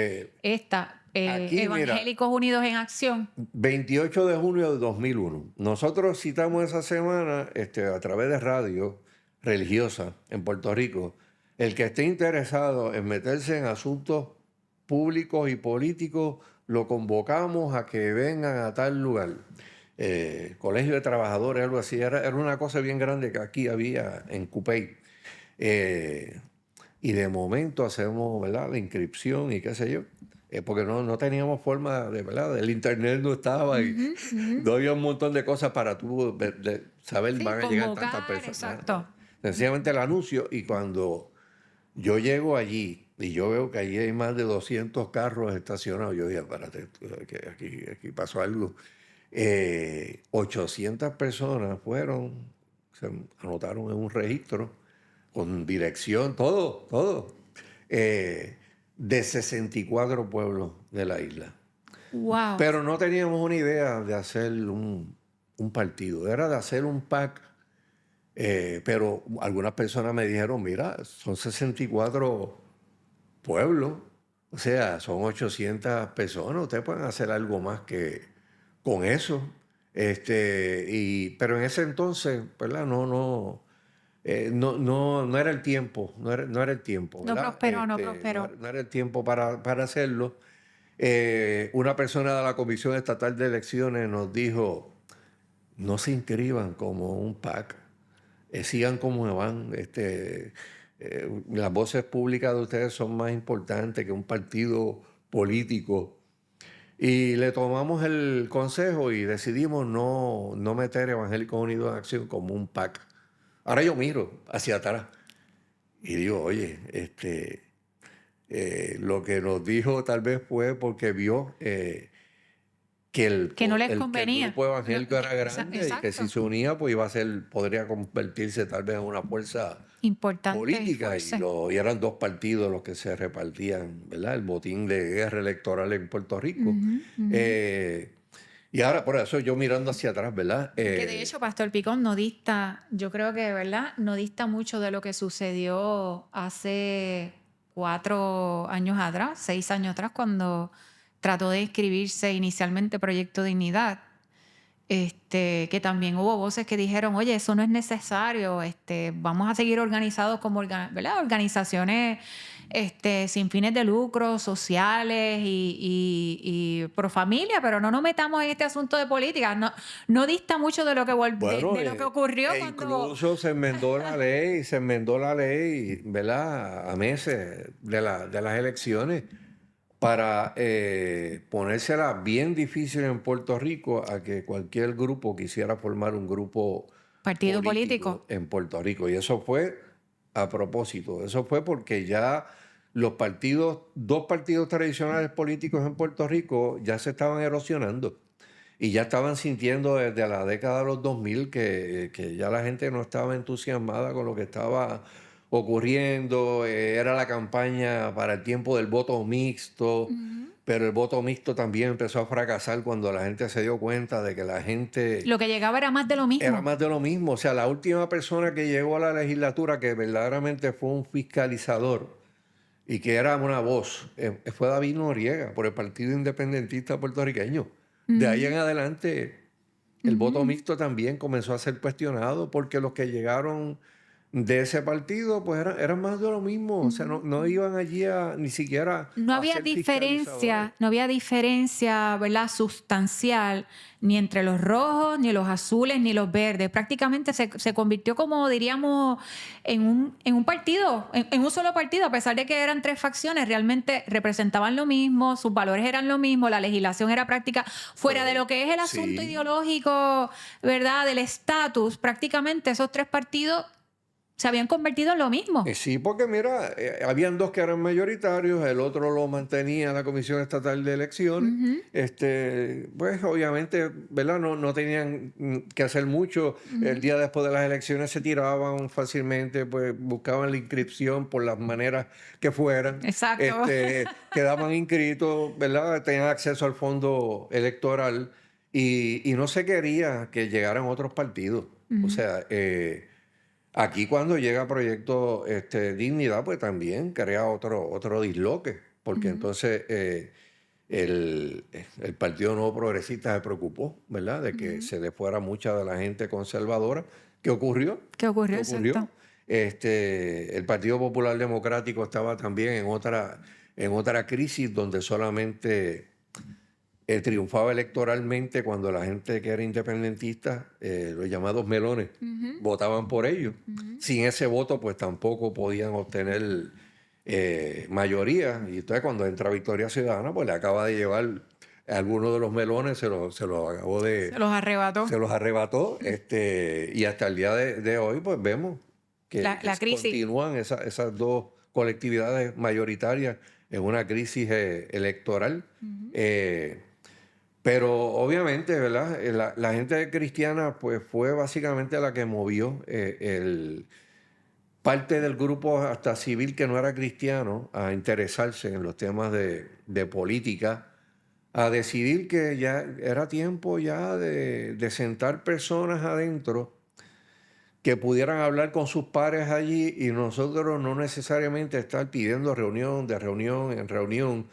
mira, Evangélicos Unidos en Acción. 28 de junio de 2001. Nosotros citamos esa semana a través de radio religiosa en Puerto Rico. El que esté interesado en meterse en asuntos públicos y políticos, lo convocamos a que vengan a tal lugar. Colegio de Trabajadores, algo así. Era una cosa bien grande que aquí había en Cupey. Y de momento hacemos, ¿verdad?, la inscripción y qué sé yo. Porque no teníamos forma de, ¿verdad? El internet no estaba y no había un montón de cosas para tú saber Sí, van a llegar convocar, tantas personas. exacto. Sencillamente el anuncio y cuando yo llego allí y yo veo que allí hay más de 200 carros estacionados, yo dije, espérate, aquí pasó algo. 800 personas se anotaron en un registro con dirección, todo. De 64 pueblos de la isla. Wow. Pero no teníamos una idea de hacer un partido, era de hacer un PAC. Pero algunas personas me dijeron, mira, son 64 pueblos, o sea, son 800 personas, ustedes pueden hacer algo más que con eso. Pero en ese entonces, ¿verdad? No era el tiempo, no era el tiempo, No ¿verdad? prosperó, no prosperó. No era el tiempo para hacerlo. Una persona de la Comisión Estatal de Elecciones nos dijo, no se inscriban como un PAC, sigan como van. Las voces públicas de ustedes son más importantes que un partido político. Y le tomamos el consejo y decidimos no meter Evangélicos Unidos en Acción como un PAC. Ahora yo miro hacia atrás y digo, oye, lo que nos dijo tal vez fue porque vio Que no les que el convenía. grupo evangélico era Exacto. grande y que si se unía, pues podría convertirse tal vez en una fuerza Importante y política. fuerte. Y eran dos partidos los que se repartían, ¿verdad? El botín de guerra electoral en Puerto Rico. Y ahora, por eso yo mirando hacia atrás, ¿verdad? Que de hecho, Pastor Picón no dista, yo creo que, ¿verdad? No dista mucho de lo que sucedió hace 4 años atrás, 6 años atrás, cuando trató de inscribirse inicialmente Proyecto Dignidad. Que también hubo voces que dijeron, oye, eso no es necesario, vamos a seguir organizados como ¿verdad? Organizaciones sin fines de lucro, sociales y pro familia, pero no nos metamos en este asunto de política. No, no dista mucho de lo que, Bueno, de lo que ocurrió cuando... incluso se enmendó la ley, ¿verdad? A meses de las elecciones para ponérsela bien difícil en Puerto Rico a que cualquier grupo quisiera formar un grupo Partido político. en Puerto Rico. Y eso fue a propósito. Eso fue porque ya los partidos, dos partidos tradicionales políticos en Puerto Rico ya se estaban erosionando. Y ya estaban sintiendo desde la década de los 2000 que ya la gente no estaba entusiasmada con lo que estaba ocurriendo. Era la campaña para el tiempo del voto mixto, pero el voto mixto también empezó a fracasar cuando la gente se dio cuenta de que la gente Lo que llegaba era más de lo mismo. era más de lo mismo. O sea, la última persona que llegó a la legislatura que verdaderamente fue un fiscalizador y que era una voz, fue David Noriega por el Partido Independentista Puertorriqueño. De ahí en adelante, el voto mixto también comenzó a ser cuestionado porque los que llegaron de ese partido, pues eran más de lo mismo. O sea, no iban allí ni siquiera No a había ser fiscalizadores. diferencia, ¿verdad? Sustancial ni entre los rojos, ni los azules, ni los verdes. Prácticamente se convirtió, como diríamos, en un partido, en un solo partido, a pesar de que eran 3 facciones, realmente representaban lo mismo, sus valores eran lo mismo, la legislación era práctica, fuera de lo que es el asunto Sí. ideológico, ¿verdad? Del estatus, prácticamente esos 3 partidos se habían convertido en lo mismo. Sí, porque mira, habían dos que eran mayoritarios, el otro lo mantenía la Comisión Estatal de Elecciones. Pues obviamente, ¿verdad? No tenían que hacer mucho. El día después de las elecciones se tiraban fácilmente, pues buscaban la inscripción por las maneras que fueran. Exacto. Quedaban inscritos, ¿verdad? Tenían acceso al fondo electoral y no se quería que llegaran otros partidos. O sea, aquí cuando llega Proyecto Dignidad, pues también crea otro disloque, porque entonces el Partido Nuevo Progresista se preocupó, ¿verdad? De que se le fuera mucha de la gente conservadora. ¿Qué ocurrió? ¿Qué ocurrió? Exacto. El Partido Popular Democrático estaba también en otra crisis donde solamente triunfaba electoralmente cuando la gente que era independentista, los llamados melones, votaban por ellos. Sin ese voto, pues tampoco podían obtener mayoría. Y entonces cuando entra Victoria Ciudadana, pues le acaba de llevar algunos de los melones, se los acabó de... Se los arrebató. Se los arrebató. Y hasta el día de hoy, pues vemos que La crisis. continúan esas dos colectividades mayoritarias en una crisis electoral. Pero obviamente, ¿verdad? La gente cristiana pues fue básicamente la que movió parte del grupo hasta civil que no era cristiano a interesarse en los temas de política, a decidir que ya era tiempo ya de sentar personas adentro que pudieran hablar con sus pares allí y nosotros no necesariamente estar pidiendo reunión de reunión en reunión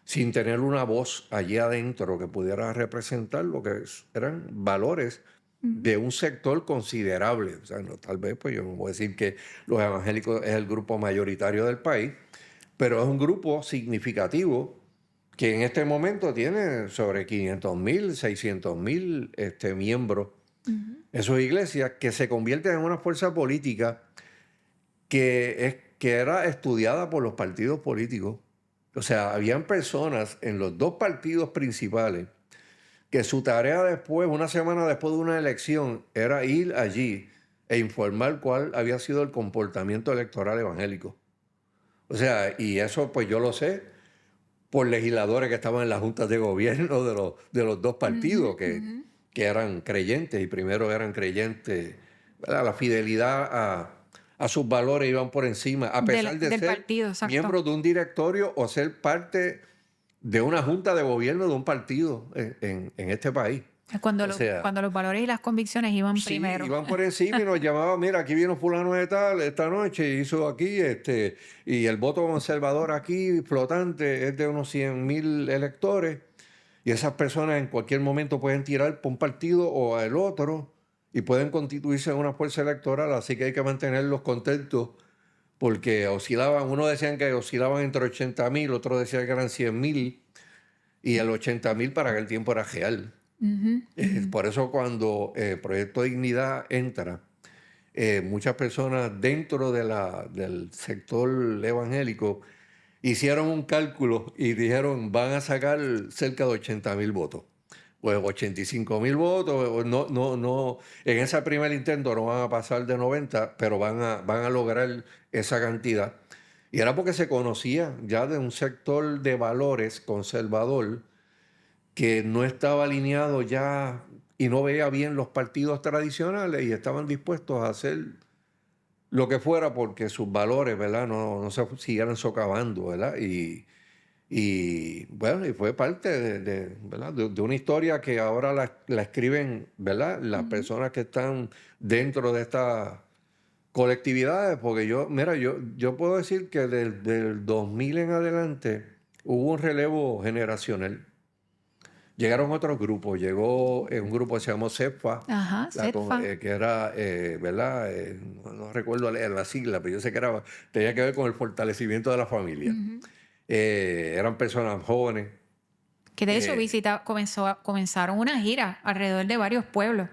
sin tener una voz allí adentro que pudiera representar lo que eran valores de un sector considerable. O sea, tal vez, pues yo no voy a decir que los evangélicos es el grupo mayoritario del país, pero es un grupo significativo que en este momento tiene sobre 500,000, 600,000 miembros en sus iglesias, que se convierten en una fuerza política que era estudiada por los partidos políticos. O sea, habían personas en los dos partidos principales que su tarea después, una semana después de una elección, era ir allí e informar cuál había sido el comportamiento electoral evangélico. O sea, y eso pues yo lo sé por legisladores que estaban en las juntas de gobierno de los dos partidos, que eran creyentes y primero eran creyentes, ¿verdad? La fidelidad a sus valores iban por encima, a pesar de del ser partido, exacto. miembros de un directorio o ser parte de una junta de gobierno de un partido en este país. Cuando, O sea, cuando los valores y las convicciones iban sí, primero. iban por encima y nos llamaban, mira, aquí vino fulano de tal esta noche, hizo aquí, y el voto conservador aquí flotante es de unos 100.000 electores, y esas personas en cualquier momento pueden tirar por un partido o al otro y pueden constituirse en una fuerza electoral, así que hay que mantenerlos contentos porque oscilaban, unos decían que oscilaban entre 80.000, otros decían que eran 100.000, y el 80.000 para aquel tiempo era real. Por eso cuando Proyecto Dignidad entra, muchas personas dentro del sector evangélico hicieron un cálculo y dijeron van a sacar cerca de 80.000 votos. Pues 85.000 votos, no, en ese primer intento no van a pasar de 90, pero van a lograr esa cantidad. Y era porque se conocía ya de un sector de valores conservador que no estaba alineado ya y no veía bien los partidos tradicionales y estaban dispuestos a hacer lo que fuera porque sus valores, ¿verdad? No se siguieran socavando, ¿verdad? Bueno, y fue parte ¿verdad? De una historia que ahora la escriben, ¿verdad? Las personas que están dentro de estas colectividades, porque yo puedo decir que desde el 2000 en adelante hubo un relevo generacional. Llegaron otros grupos, llegó un grupo que se llamó CEPFA, Ajá, CETFA. que era, ¿verdad? No recuerdo la sigla, pero yo sé que tenía que ver con el fortalecimiento de la familia. Eran personas jóvenes. Que de hecho eh, comenzaron una gira alrededor de varios pueblos,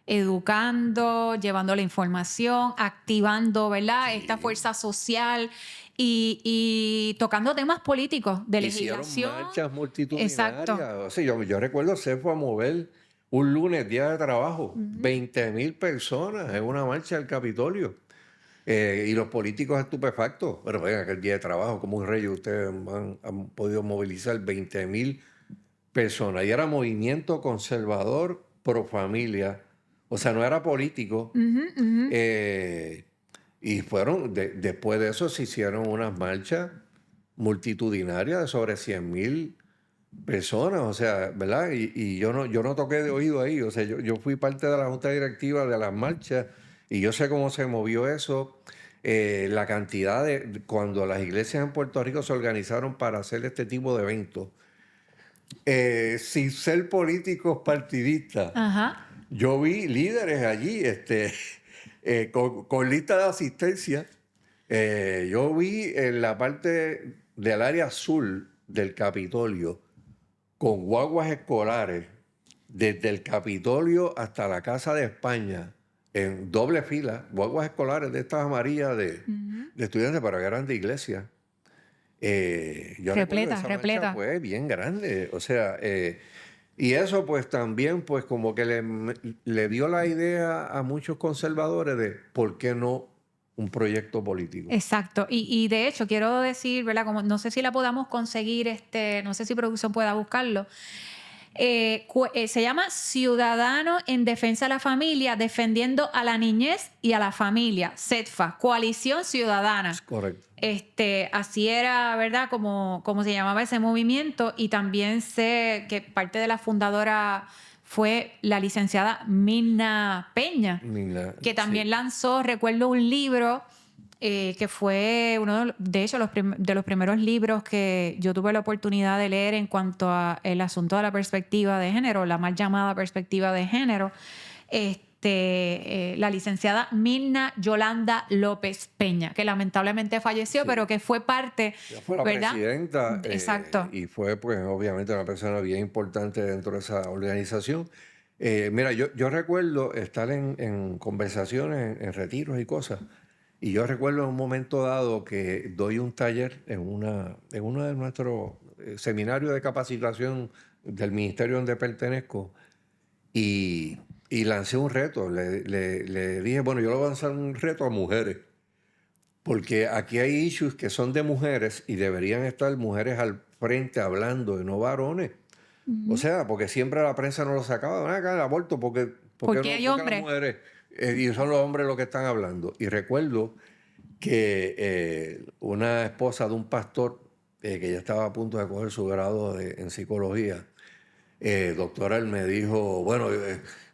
educando, llevando la información, activando, ¿verdad? Esta sí, fuerza social y tocando temas políticos de hicieron legislación. marchas Exacto. multitudinarias. O sea, yo recuerdo CEPFA mover un lunes, día de trabajo, 20.000 personas en una marcha al Capitolio. Y los políticos estupefactos. Pero venga, aquel día de trabajo, como un rey, ustedes han podido movilizar 20.000 personas. Y era movimiento conservador pro familia. O sea, no era político. Eh, y después de eso se hicieron unas marchas multitudinarias de sobre 100.000 personas. O sea, ¿verdad? Y yo no toqué de oído ahí. O sea, yo fui parte de la junta directiva de las marchas y yo sé cómo se movió eso. La cantidad cuando las iglesias en Puerto Rico se organizaron para hacer este tipo de eventos, sin ser políticos partidistas, Ajá. yo vi líderes allí con lista de asistencia. Yo vi en la parte del área sur del Capitolio con guaguas escolares desde el Capitolio hasta la Casa de España en doble fila, guaguas escolares de estas amarillas de estudiantes para grandes iglesias. Yo recuerdo que Repleta, esa marcha repleta. fue bien grande, o sea, y eso pues también pues como que le dio la idea a muchos conservadores de por qué no un proyecto político. Exacto. Y de hecho, quiero decir, ¿verdad? Como no sé si la podamos conseguir, no sé si producción pueda buscarlo. Se llama Ciudadano en Defensa de la Familia, defendiendo a la niñez y a la familia, CETFA, Coalición Ciudadana. Correcto. Así era, ¿verdad? Como se llamaba ese movimiento. Y también sé que parte de la fundadora fue la licenciada Mirna Peña, que también Sí. lanzó, recuerdo, un libro que fue uno de hecho de los primeros libros que yo tuve la oportunidad de leer en cuanto a el asunto de la perspectiva de género, la mal llamada perspectiva de género. La licenciada Mirna Yolanda López Peña, que lamentablemente falleció, Sí. pero que fue parte, Ella fue la ¿verdad? presidenta Exacto. y fue pues obviamente una persona bien importante dentro de esa organización. Mira, yo recuerdo estar en conversaciones, en retiros y cosas, y yo recuerdo en un momento dado que doy un taller en uno de nuestros seminarios de capacitación del ministerio donde pertenezco y, y lancé un reto. Le dije, bueno, yo le voy a lanzar un reto a mujeres. Porque aquí hay issues que son de mujeres y deberían estar mujeres al frente hablando y no varones. O sea, porque siempre la prensa no lo sacaba. Ven acá el aborto, Porque no, hay porque las hombres. mujeres, y son los hombres los que están hablando. Y recuerdo que una esposa de un pastor que ya estaba a punto de coger su grado en psicología, doctora, él me dijo, bueno,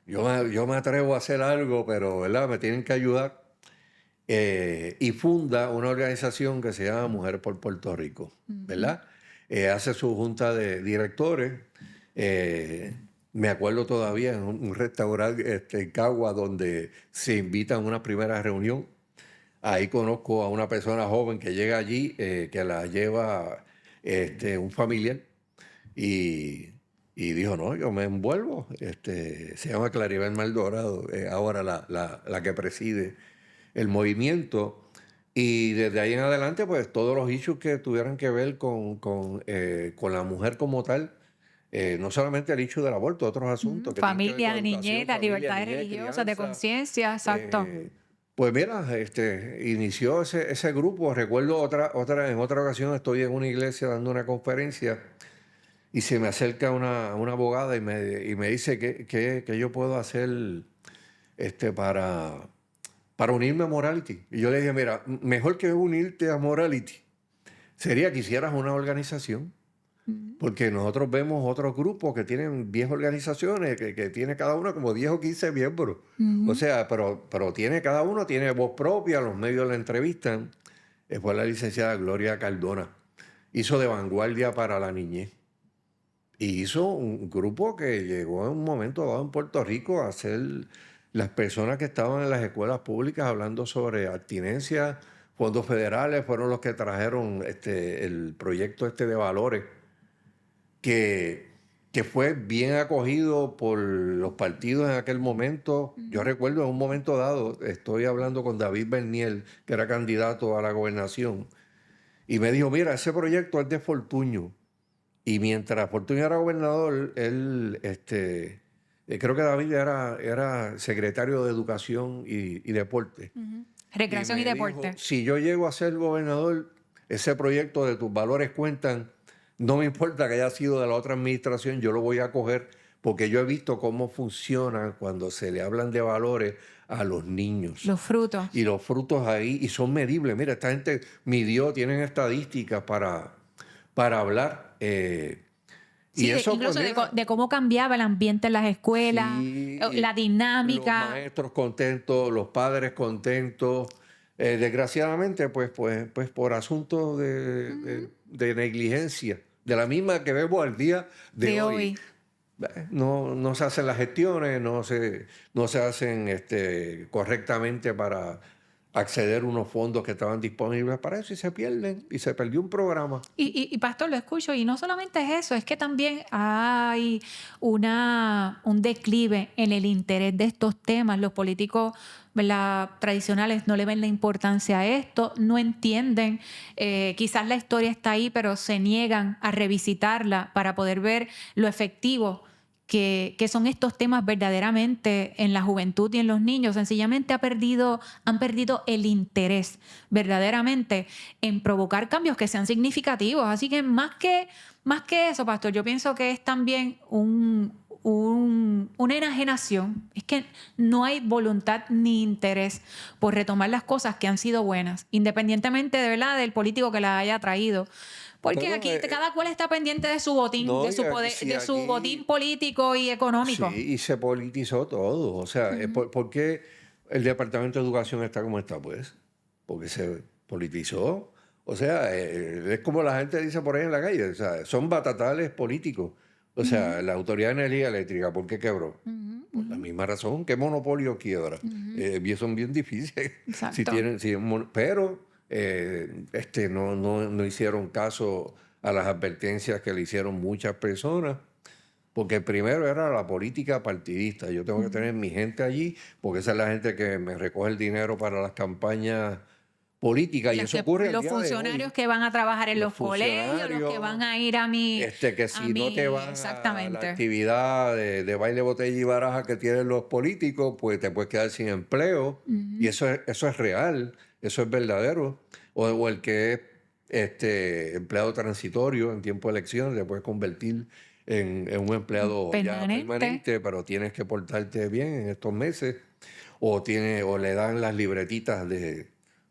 yo me atrevo a hacer algo, pero ¿verdad? Me tienen que ayudar. Y funda una organización que se llama Mujer por Puerto Rico, ¿verdad? Hace su junta de directores. eh, Me acuerdo todavía en un restaurante en Cagua donde se invitan a una primera reunión. Ahí conozco a una persona joven que llega allí, que la lleva un familiar y, y dijo, no, yo me envuelvo. Se llama Claribel Maldorado, ahora la que preside el movimiento. Y desde ahí en adelante, pues todos los issues que tuvieran que ver con la mujer como tal, no solamente el issue del aborto, otros asuntos que tienen que ver con Familia, niñez, educación, las familia, libertades niñez, religiosas, de crianza. conciencia, exacto. Pues mira, inició ese grupo. Recuerdo en otra ocasión estoy en una iglesia dando una conferencia y se me acerca una abogada y me dice que yo puedo hacer este, para, para unirme a Morality. Y yo le dije, mira, mejor que unirte a Morality sería que hicieras una organización. Porque nosotros vemos otros grupos que tienen 10 organizaciones, que tiene cada uno como 10 o 15 miembros. O sea, pero cada uno tiene voz propia, los medios la entrevistan. Fue la licenciada Gloria Cardona. Hizo de vanguardia para la niñez. Y hizo un grupo que llegó en un momento dado en Puerto Rico a ser las personas que estaban en las escuelas públicas hablando sobre abstinencia, fondos federales, fueron los que trajeron el proyecto de valores que, que fue bien acogido por los partidos en aquel momento. Yo recuerdo en un momento dado, estoy hablando con David Bernier, que era candidato a la gobernación, y me dijo, mira, ese proyecto es de Fortuño. Y mientras Fortuño era gobernador, creo que David era secretario de Educación y Deporte. Y Recreación y me dijo, deporte. si yo llego a ser gobernador, ese proyecto de tus valores cuentan, no me importa que haya sido de la otra administración, yo lo voy a coger porque yo he visto cómo funciona cuando se le hablan de valores a los niños. Los frutos. Y los frutos ahí, y son medibles. Mira, esta gente midió, tienen estadísticas para hablar. Y Sí, eso, pues incluso mira, de cómo cambiaba el ambiente en las escuelas, sí, la los dinámica. maestros contentos, los padres contentos. Desgraciadamente, pues por asuntos de negligencia, de la misma que vemos al día de De hoy. hoy. No se hacen las gestiones, no se hacen correctamente para acceder a unos fondos que estaban disponibles para eso y se pierden. Y se perdió un programa. Y Pastor, lo escucho, y no solamente es eso, es que también hay un declive en el interés de estos temas. Los políticos, ¿verdad?, tradicionales no le ven la importancia a esto, no entienden, quizás la historia está ahí, pero se niegan a revisitarla para poder ver lo efectivo que son estos temas verdaderamente en la juventud y en los niños. Sencillamente han perdido el interés verdaderamente en provocar cambios que sean significativos. Así que más que eso, Pastor, yo pienso que es también una enajenación. Es que no hay voluntad ni interés por retomar las cosas que han sido buenas, independientemente de verdad del político que las haya traído. Porque Bueno, aquí cada cual está pendiente de su botín, no, de su y poder, si de su botín aquí político y económico. sí, y se politizó todo. O sea, ¿por qué el Departamento de Educación está como está? Pues, porque se politizó. O sea, es como la gente dice por ahí en la calle. O sea, son batatales políticos. O sea, la Autoridad de Energía Eléctrica, ¿por qué quebró? Por la misma razón. ¿Qué monopolio quiebra? Son bien difíciles. Si Exacto. tienen, pero no hicieron caso a las advertencias que le hicieron muchas personas. Porque primero era la política partidista. Yo tengo que tener mi gente allí, porque esa es la gente que me recoge el dinero para las campañas políticas. Y eso ocurre al Los día de funcionarios hoy. que van a trabajar en Los los colegios, los que van funcionarios, a ir a que si no te van a la exactamente. actividad de baile, botella y baraja que tienen los políticos, pues te puedes quedar sin empleo. Y eso es real, eso es verdadero. O el que es empleado transitorio en tiempo de elecciones, te puedes convertir en un empleado ya Permanente. permanente, pero tienes que portarte bien en estos meses. O le dan las libretitas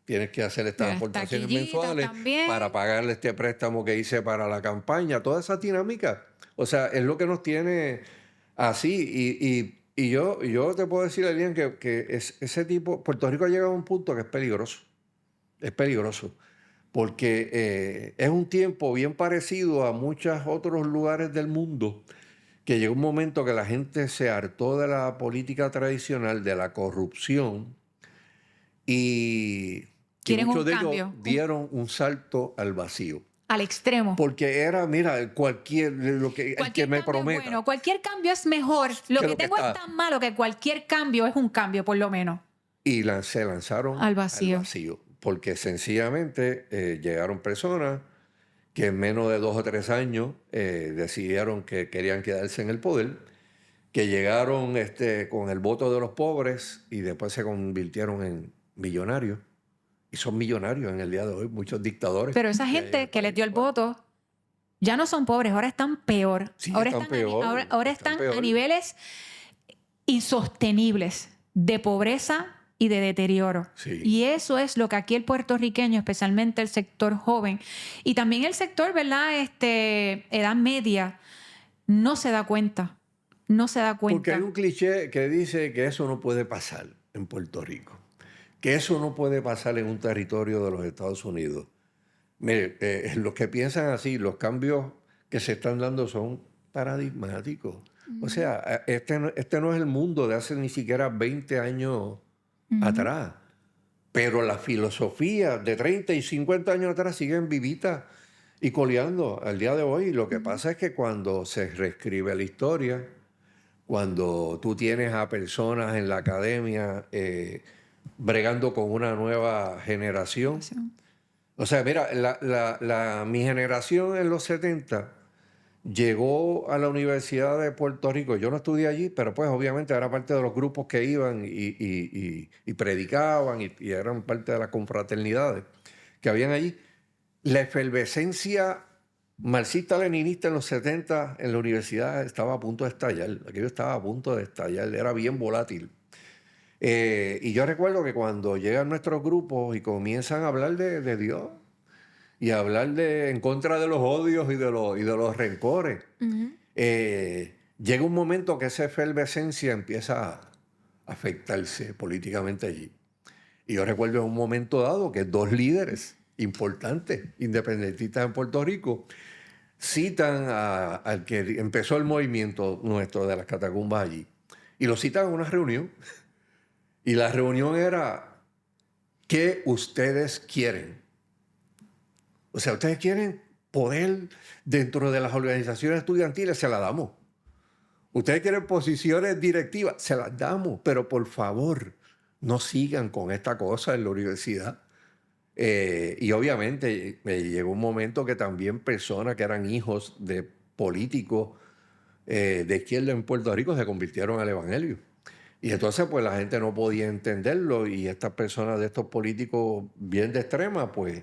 tienes que hacer estas Las aportaciones taquillitas mensuales también. para pagarle este préstamo que hice para la campaña, toda esa dinámica. O sea, es lo que nos tiene así. Y yo te puedo decir, Elian, que ese tipo, Puerto Rico ha llegado a un punto que es peligroso. Es peligroso. Porque es un tiempo bien parecido a muchos otros lugares del mundo, que llegó un momento que la gente se hartó de la política tradicional, de la corrupción, y Quieren un muchos de ellos cambio, dieron un salto al vacío. al extremo. Porque era, mira, el que Cualquier me cambio es prometa bueno, cualquier cambio es mejor. Lo que que lo que tengo es está. tan malo que cualquier cambio es un cambio, por lo menos. Y se lanzaron Al al vacío. vacío. Porque sencillamente llegaron personas que en menos de 2 o 3 años decidieron que querían quedarse en el poder, que llegaron con el voto de los pobres y después se convirtieron en millonarios. Y son millonarios en el día de hoy, muchos dictadores Pero esa que hay en gente el que les país. dio el voto ya no son pobres, ahora están peor. Sí, ahora están están, a, ni- peor, ahora están están a peor. niveles insostenibles de pobreza y de deterioro. Sí. Y eso es lo que aquí el puertorriqueño, especialmente el sector joven y también el sector, ¿verdad? Edad media, no se da cuenta. No se da Porque cuenta. hay un cliché que dice que eso no puede pasar en Puerto Rico, que eso no puede pasar en un territorio de los Estados Unidos. Mire, los que piensan así, los cambios que se están dando son paradigmáticos. O sea, este no es el mundo de hace ni siquiera 20 años atrás, pero las filosofías de 30 y 50 años atrás siguen vivitas y coleando al día de hoy. Lo que pasa es que cuando se reescribe la historia, cuando tú tienes a personas en la academia bregando con una nueva generación. O sea, mira, mi generación en los 70 llegó a la Universidad de Puerto Rico. Yo no estudié allí, pero pues obviamente era parte de los grupos que iban y predicaban y eran parte de las confraternidades que habían allí. La efervescencia marxista-leninista en los 70 en la universidad estaba a punto de estallar. Aquello estaba a punto de estallar, era bien volátil. Y yo recuerdo que cuando llegan nuestros grupos y comienzan a hablar de Dios y a hablar en contra de los odios y de los rencores, llega un momento que esa efervescencia empieza a afectarse políticamente allí. Y yo recuerdo en un momento dado que 2 líderes importantes, independentistas en Puerto Rico, citan al que empezó el movimiento nuestro de las catacumbas allí. Y lo citan en una reunión. Y la reunión era, ¿qué ustedes quieren? O sea, ustedes quieren poder dentro de las organizaciones estudiantiles, se la damos. Ustedes quieren posiciones directivas, se las damos. Pero por favor, no sigan con esta cosa en la universidad. Y obviamente llegó un momento que también personas que eran hijos de políticos de izquierda en Puerto Rico se convirtieron al evangelio. Y entonces pues la gente no podía entenderlo y estas personas de estos políticos bien de extrema pues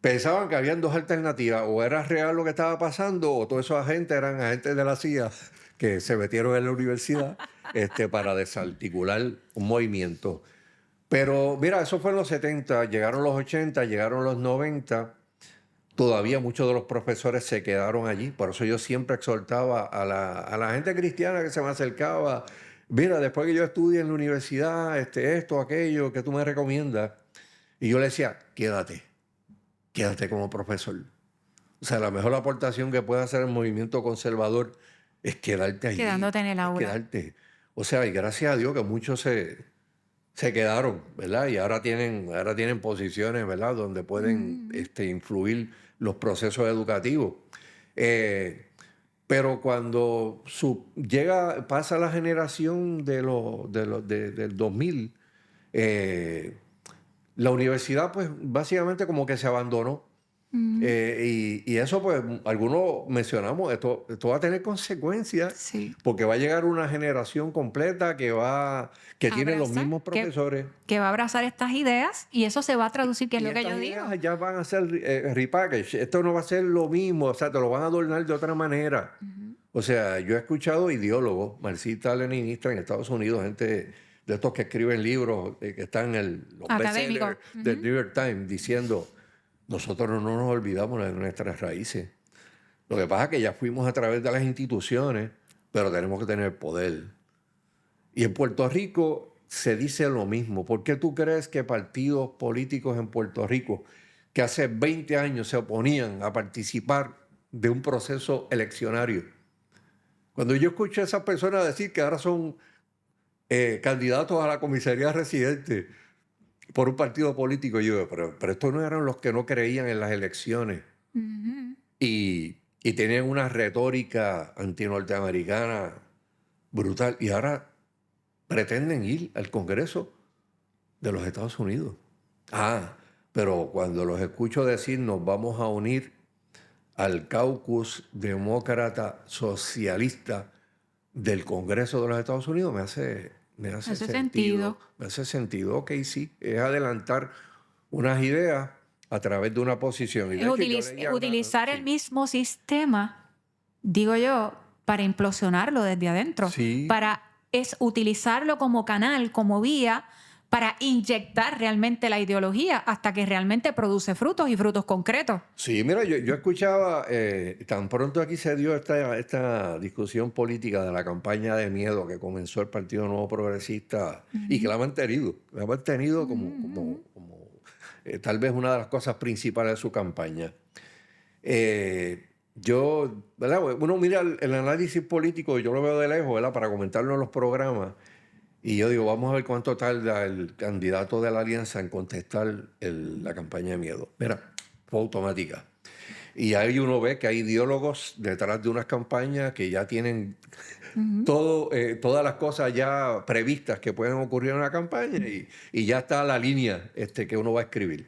pensaban que habían 2 alternativas, o era real lo que estaba pasando o todos esos agentes eran agentes de la CIA que se metieron en la universidad para desarticular un movimiento. Pero mira, eso fue en los 70, llegaron los 80, llegaron los 90, todavía muchos de los profesores se quedaron allí, por eso yo siempre exhortaba a la gente cristiana que se me acercaba, mira, después que yo estudie en la universidad, esto, aquello, que tú me recomiendas, y yo le decía, quédate como profesor. O sea, la mejor aportación que puede hacer el movimiento conservador es quedarte allí. Quedándote en el aula. Quedarte. O sea, y gracias a Dios que muchos se quedaron, ¿verdad? Y ahora tienen posiciones, ¿verdad? Donde pueden influir los procesos educativos. Pero cuando pasa la generación del 2000, la universidad pues básicamente como que se abandonó. Y eso pues algunos mencionamos, esto va a tener consecuencias, Sí. porque va a llegar una generación completa que tiene los Abrazar, mismos profesores. que va a abrazar estas ideas y eso se va a traducir, que es Y lo que yo estas digo. ideas ya van a ser repackage. Esto no va a ser lo mismo, o sea, te lo van a adornar de otra manera. O sea, yo he escuchado ideólogos marxistas, leninistas en Estados Unidos, gente de estos que escriben libros, que están en los Académico. bestsellers del New York Times, diciendo, nosotros no nos olvidamos de nuestras raíces. Lo que pasa es que ya fuimos a través de las instituciones, pero tenemos que tener poder. Y en Puerto Rico se dice lo mismo. ¿Por qué tú crees que partidos políticos en Puerto Rico, que hace 20 años se oponían a participar de un proceso eleccionario, cuando yo escucho a esas personas decir que ahora son candidatos a la comisaría residente por un partido político, yo digo, pero estos no eran los que no creían en las elecciones y tenían una retórica antinorteamericana brutal, y ahora pretenden ir al Congreso de los Estados Unidos. Pero cuando los escucho decir nos vamos a unir al caucus demócrata socialista del Congreso de los Estados Unidos, me hace sentido. Me hace sentido. Ok, sí, es adelantar unas ideas a través de una posición. Y de hecho, utilizar el mismo sistema, digo yo, para implosionarlo desde adentro. Sí. Es utilizarlo como canal, como vía, para inyectar realmente la ideología hasta que realmente produce frutos y frutos concretos. Sí, mira, yo escuchaba, tan pronto aquí se dio esta discusión política de la campaña de miedo que comenzó el Partido Nuevo Progresista y que la ha mantenido como tal vez una de las cosas principales de su campaña. ¿Verdad? Uno mira el análisis político, yo lo veo de lejos, ¿verdad? Para comentarlo en los programas. Y yo digo, vamos a ver cuánto tarda el candidato de la alianza en contestar la campaña de miedo. Mira, fue automática. Y ahí uno ve que hay ideólogos detrás de unas campañas que ya tienen todas las cosas ya previstas que pueden ocurrir en una campaña y ya está la línea que uno va a escribir.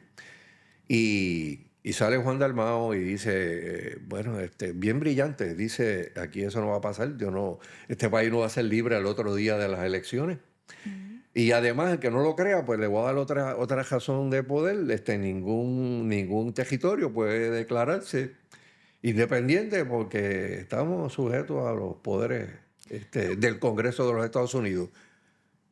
Y sale Juan Dalmau y dice, bien brillante, dice, aquí eso no va a pasar, este país no va a ser libre al otro día de las elecciones. Y además, el que no lo crea, pues le voy a dar otra razón de poder. Ningún territorio puede declararse independiente porque estamos sujetos a los poderes del Congreso de los Estados Unidos.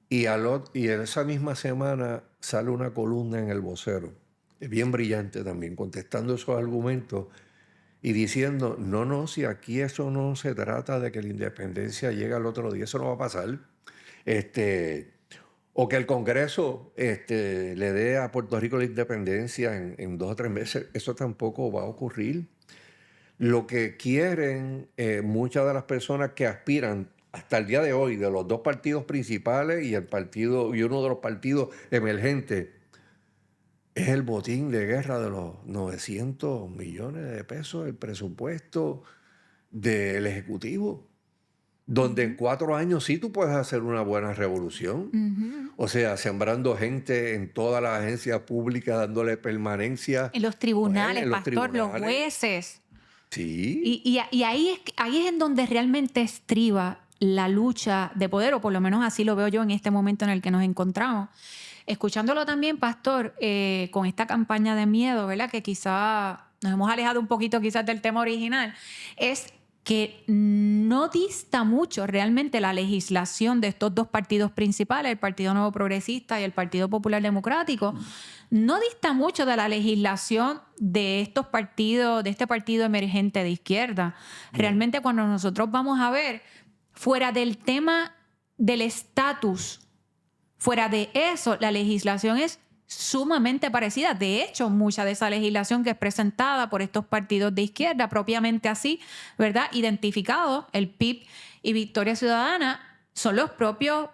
Y en esa misma semana sale una columna en El Vocero, bien brillante también, contestando esos argumentos y diciendo, no, si aquí eso no se trata de que la independencia llegue al otro día, eso no va a pasar. O que el Congreso le dé a Puerto Rico la independencia en 2 o 3 meses, eso tampoco va a ocurrir. Lo que quieren muchas de las personas que aspiran hasta el día de hoy, de los 2 partidos principales y uno de los partidos emergentes, es el botín de guerra de los 900 millones de pesos, el presupuesto del Ejecutivo, donde en 4 años sí tú puedes hacer una buena revolución. O sea, sembrando gente en todas las agencias públicas, dándole permanencia. En los tribunales, pastor, los jueces. Sí. Y ahí es en donde realmente estriba la lucha de poder, o por lo menos así lo veo yo en este momento en el que nos encontramos. Escuchándolo también, pastor, con esta campaña de miedo, ¿verdad? Que quizá nos hemos alejado un poquito quizás del tema original, es que no dista mucho realmente la legislación de estos 2 partidos principales, el Partido Nuevo Progresista y el Partido Popular Democrático, no dista mucho de la legislación de estos partidos, de este partido emergente de izquierda. Realmente cuando nosotros vamos a ver, fuera del tema del estatus, fuera de eso, la legislación es sumamente parecida. De hecho, mucha de esa legislación que es presentada por estos partidos de izquierda, propiamente así, ¿verdad? Identificados, el PIB y Victoria Ciudadana, son los propios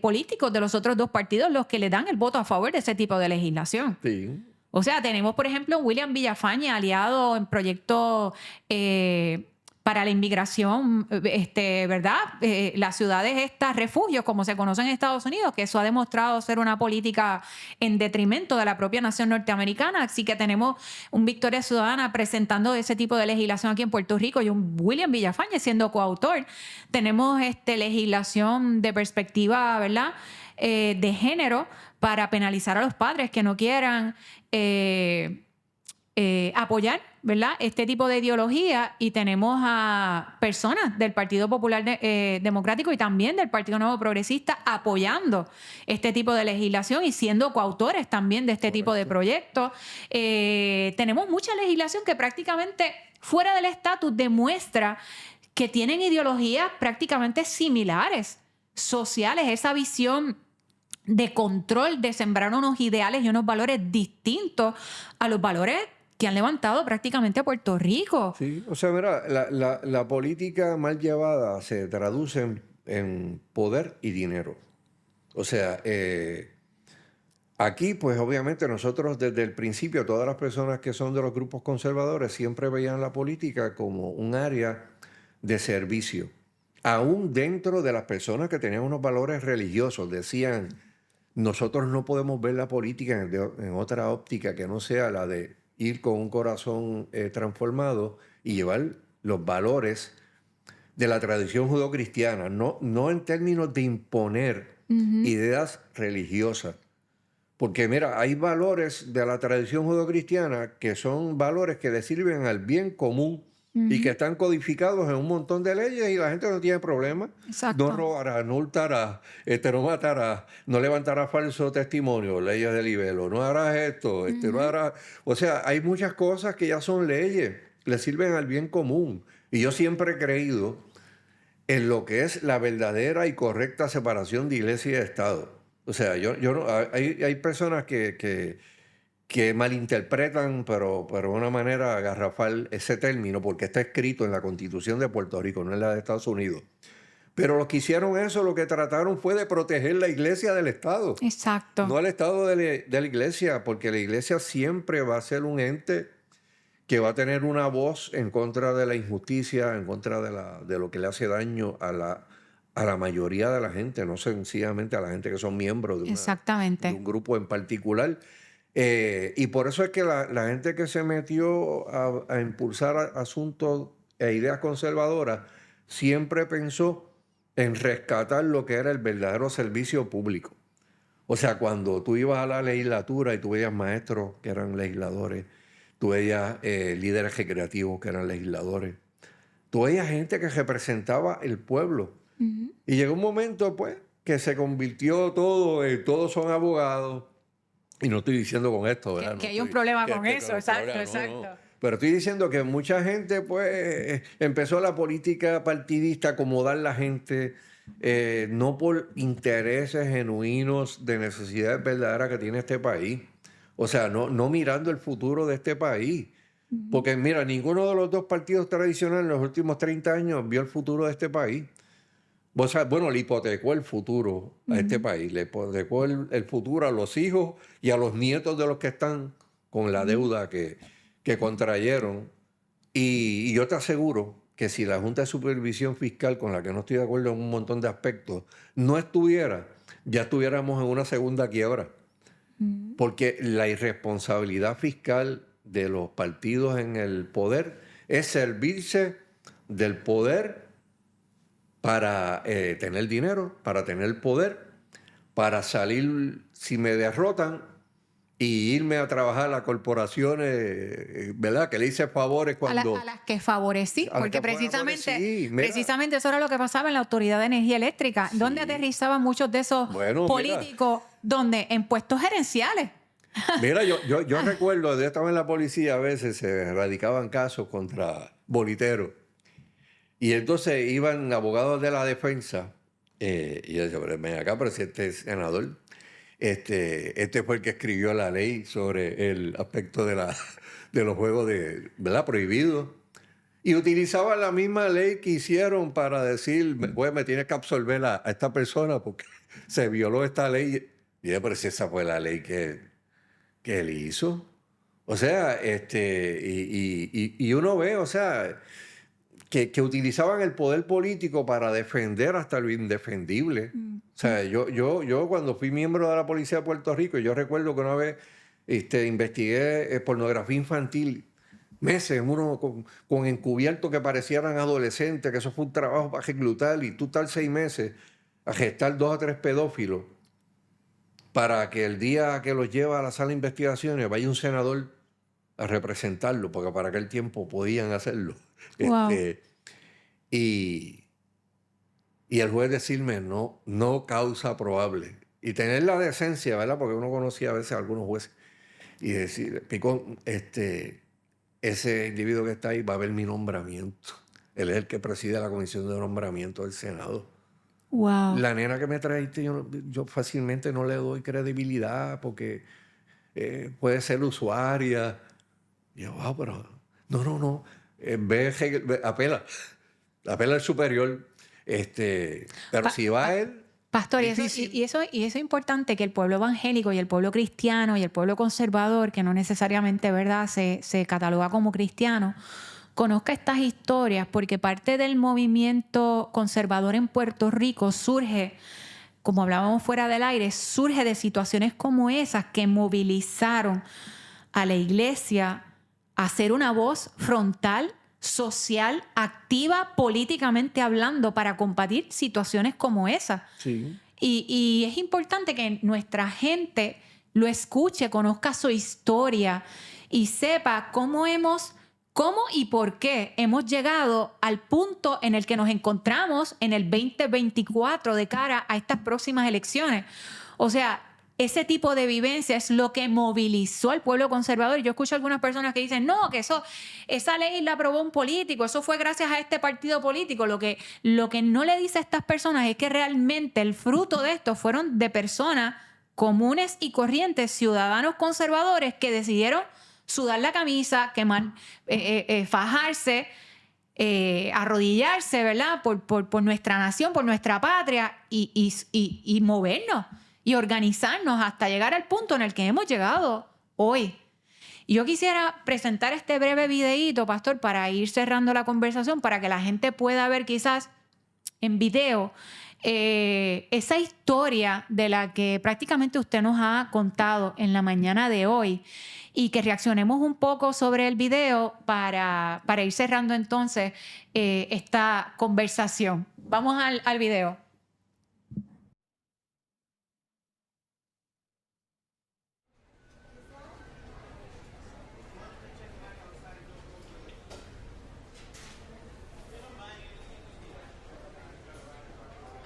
políticos de los otros 2 partidos los que le dan el voto a favor de ese tipo de legislación. Sí. O sea, tenemos, por ejemplo, William Villafañe, aliado en proyectos para la inmigración, ¿verdad? Las ciudades estas, refugios, como se conocen en Estados Unidos, que eso ha demostrado ser una política en detrimento de la propia nación norteamericana. Así que tenemos un Victoria Ciudadana presentando ese tipo de legislación aquí en Puerto Rico y un William Villafañe siendo coautor. Tenemos legislación de perspectiva, ¿verdad? De género para penalizar a los padres que no quieran apoyar, ¿verdad?, este tipo de ideología, y tenemos a personas del Partido Popular Democrático y también del Partido Nuevo Progresista apoyando este tipo de legislación y siendo coautores también de este tipo de proyectos. Tenemos mucha legislación que prácticamente fuera del estatus demuestra que tienen ideologías prácticamente similares, sociales, esa visión de control, de sembrar unos ideales y unos valores distintos a los valores que han levantado prácticamente a Puerto Rico. Sí, o sea, mira, la política mal llevada se traduce en poder y dinero. O sea, aquí, pues obviamente nosotros desde el principio, todas las personas que son de los grupos conservadores siempre veían la política como un área de servicio. Aún dentro de las personas que tenían unos valores religiosos, decían, nosotros no podemos ver la política en otra óptica que no sea la de ir con un corazón transformado y llevar los valores de la tradición judeocristiana, no en términos de imponer ideas religiosas. Porque mira, hay valores de la tradición judeocristiana que son valores que le sirven al bien común y que están codificados en un montón de leyes y la gente no tiene problema. Exacto. No robarás, no hurtarás, no matarás, no levantarás falso testimonio, leyes de libelo, no harás esto, no harás... O sea, hay muchas cosas que ya son leyes, le sirven al bien común. Y yo siempre he creído en lo que es la verdadera y correcta separación de iglesia y de Estado. O sea, yo no, hay personas que malinterpretan, pero de una manera garrafal, ese término, porque está escrito en la Constitución de Puerto Rico, no en la de Estados Unidos. Pero los que hicieron eso, lo que trataron fue de proteger la iglesia del Estado. Exacto. No al Estado de la iglesia, porque la iglesia siempre va a ser un ente que va a tener una voz en contra de la injusticia, en contra de lo que le hace daño a la mayoría de la gente, no sencillamente a la gente que son miembros de Exactamente. un grupo en particular. Y por eso es que la gente que se metió a impulsar asuntos e ideas conservadoras siempre pensó en rescatar lo que era el verdadero servicio público. O sea, cuando tú ibas a la legislatura y tú veías maestros que eran legisladores, tú veías líderes recreativos que eran legisladores, tú veías gente que representaba el pueblo. Y llegó un momento, pues, que se convirtió todo, todos son abogados. Y no estoy diciendo con esto, ¿verdad? Que hay un problema con eso, exacto, exacto. No. Pero estoy diciendo que mucha gente, pues, empezó la política partidista a acomodar la gente, no por intereses genuinos de necesidades verdaderas que tiene este país. O sea, no mirando el futuro de este país. Porque, mira, ninguno de los dos partidos tradicionales en los últimos 30 años vio el futuro de este país. O sea, bueno, le hipotecó el futuro a este país, le hipotecó el futuro a los hijos y a los nietos de los que están con la deuda que contrayeron. Y yo te aseguro que si la Junta de Supervisión Fiscal, con la que no estoy de acuerdo en un montón de aspectos, no estuviera, ya estuviéramos en una segunda quiebra. Porque la irresponsabilidad fiscal de los partidos en el poder es servirse del poder para tener dinero, para tener poder, para salir si me derrotan y irme a trabajar a las corporaciones, ¿verdad? Que le hice favores cuando... A las que favorecí, a las porque que precisamente, favorecí, mira. precisamente eso era lo que pasaba en la Autoridad de Energía Eléctrica, donde aterrizaban muchos de esos Bueno, políticos, donde en puestos gerenciales. Mira, yo recuerdo, yo estaba en la policía, a veces se radicaban casos contra boliteros. Y entonces iban abogados de la defensa, y yo decía, pero ven acá, pero si este es senador, este fue el que escribió la ley sobre el aspecto de los juegos ¿verdad? Prohibidos. Y utilizaban la misma ley que hicieron para decir, pues me tienes que absolver a esta persona porque se violó esta ley. Y yo, pero si esa fue la ley que él hizo. O sea, y uno ve, o sea, que utilizaban el poder político para defender hasta lo indefendible. O sea, yo cuando fui miembro de la Policía de Puerto Rico, yo recuerdo que una vez investigué pornografía infantil, meses, uno con encubiertos que parecieran adolescentes, que eso fue un trabajo para reclutar, y tú tal 6 meses a gestar 2 o 3 pedófilos para que el día que los lleva a la sala de investigaciones vaya un senador a representarlo, porque para aquel tiempo podían hacerlo. Wow. Y, y el juez decirme no causa probable. Y tener la decencia, ¿verdad? Porque uno conocía a veces a algunos jueces. Y decir, Picón, ese individuo que está ahí va a ver mi nombramiento. Él es el que preside la comisión de nombramiento del Senado. Wow. La nena que me trajiste, yo fácilmente no le doy credibilidad porque puede ser usuaria. Y yo, pero no. Apela al superior. Pero si va él, Pastor, y difícil. eso es importante, que el pueblo evangélico y el pueblo cristiano y el pueblo conservador, que no necesariamente, ¿verdad?, se cataloga como cristiano, conozca estas historias, porque parte del movimiento conservador en Puerto Rico surge, como hablábamos fuera del aire, surge de situaciones como esas que movilizaron a la iglesia a ser una voz frontal, social, activa, políticamente hablando, para combatir situaciones como esas. Sí. Y es importante que nuestra gente lo escuche, conozca su historia y sepa cómo y por qué hemos llegado al punto en el que nos encontramos en el 2024 de cara a estas próximas elecciones. O sea, ese tipo de vivencia es lo que movilizó al pueblo conservador. Yo escucho a algunas personas que dicen, no, que esa ley la aprobó un político, eso fue gracias a este partido político. Lo que no le dice a estas personas es que realmente el fruto de esto fueron de personas comunes y corrientes, ciudadanos conservadores, que decidieron sudar la camisa, fajarse, arrodillarse, ¿verdad?, por nuestra nación, por nuestra patria, y movernos y organizarnos hasta llegar al punto en el que hemos llegado hoy. Y yo quisiera presentar este breve videíto, pastor, para ir cerrando la conversación, para que la gente pueda ver quizás en video esa historia de la que prácticamente usted nos ha contado en la mañana de hoy, y que reaccionemos un poco sobre el video para ir cerrando entonces esta conversación. Vamos al video.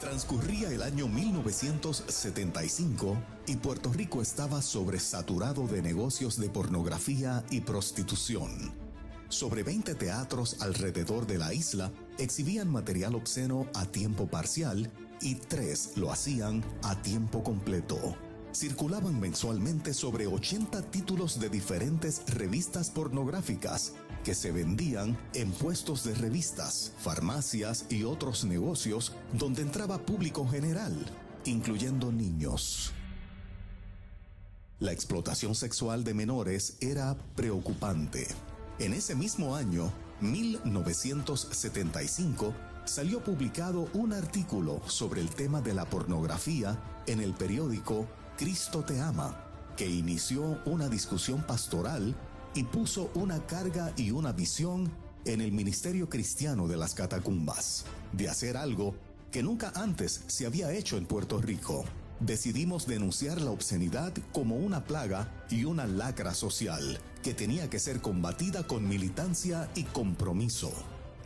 Transcurría el año 1975 y Puerto Rico estaba sobresaturado de negocios de pornografía y prostitución. Sobre 20 teatros alrededor de la isla exhibían material obsceno a tiempo parcial y 3 lo hacían a tiempo completo. Circulaban mensualmente sobre 80 títulos de diferentes revistas pornográficas que se vendían en puestos de revistas, farmacias y otros negocios donde entraba público general, incluyendo niños. La explotación sexual de menores era preocupante. En ese mismo año, 1975, salió publicado un artículo sobre el tema de la pornografía en el periódico Cristo te ama, que inició una discusión pastoral y puso una carga y una visión en el ministerio cristiano de las catacumbas, de hacer algo que nunca antes se había hecho en Puerto Rico. Decidimos denunciar la obscenidad como una plaga y una lacra social que tenía que ser combatida con militancia y compromiso.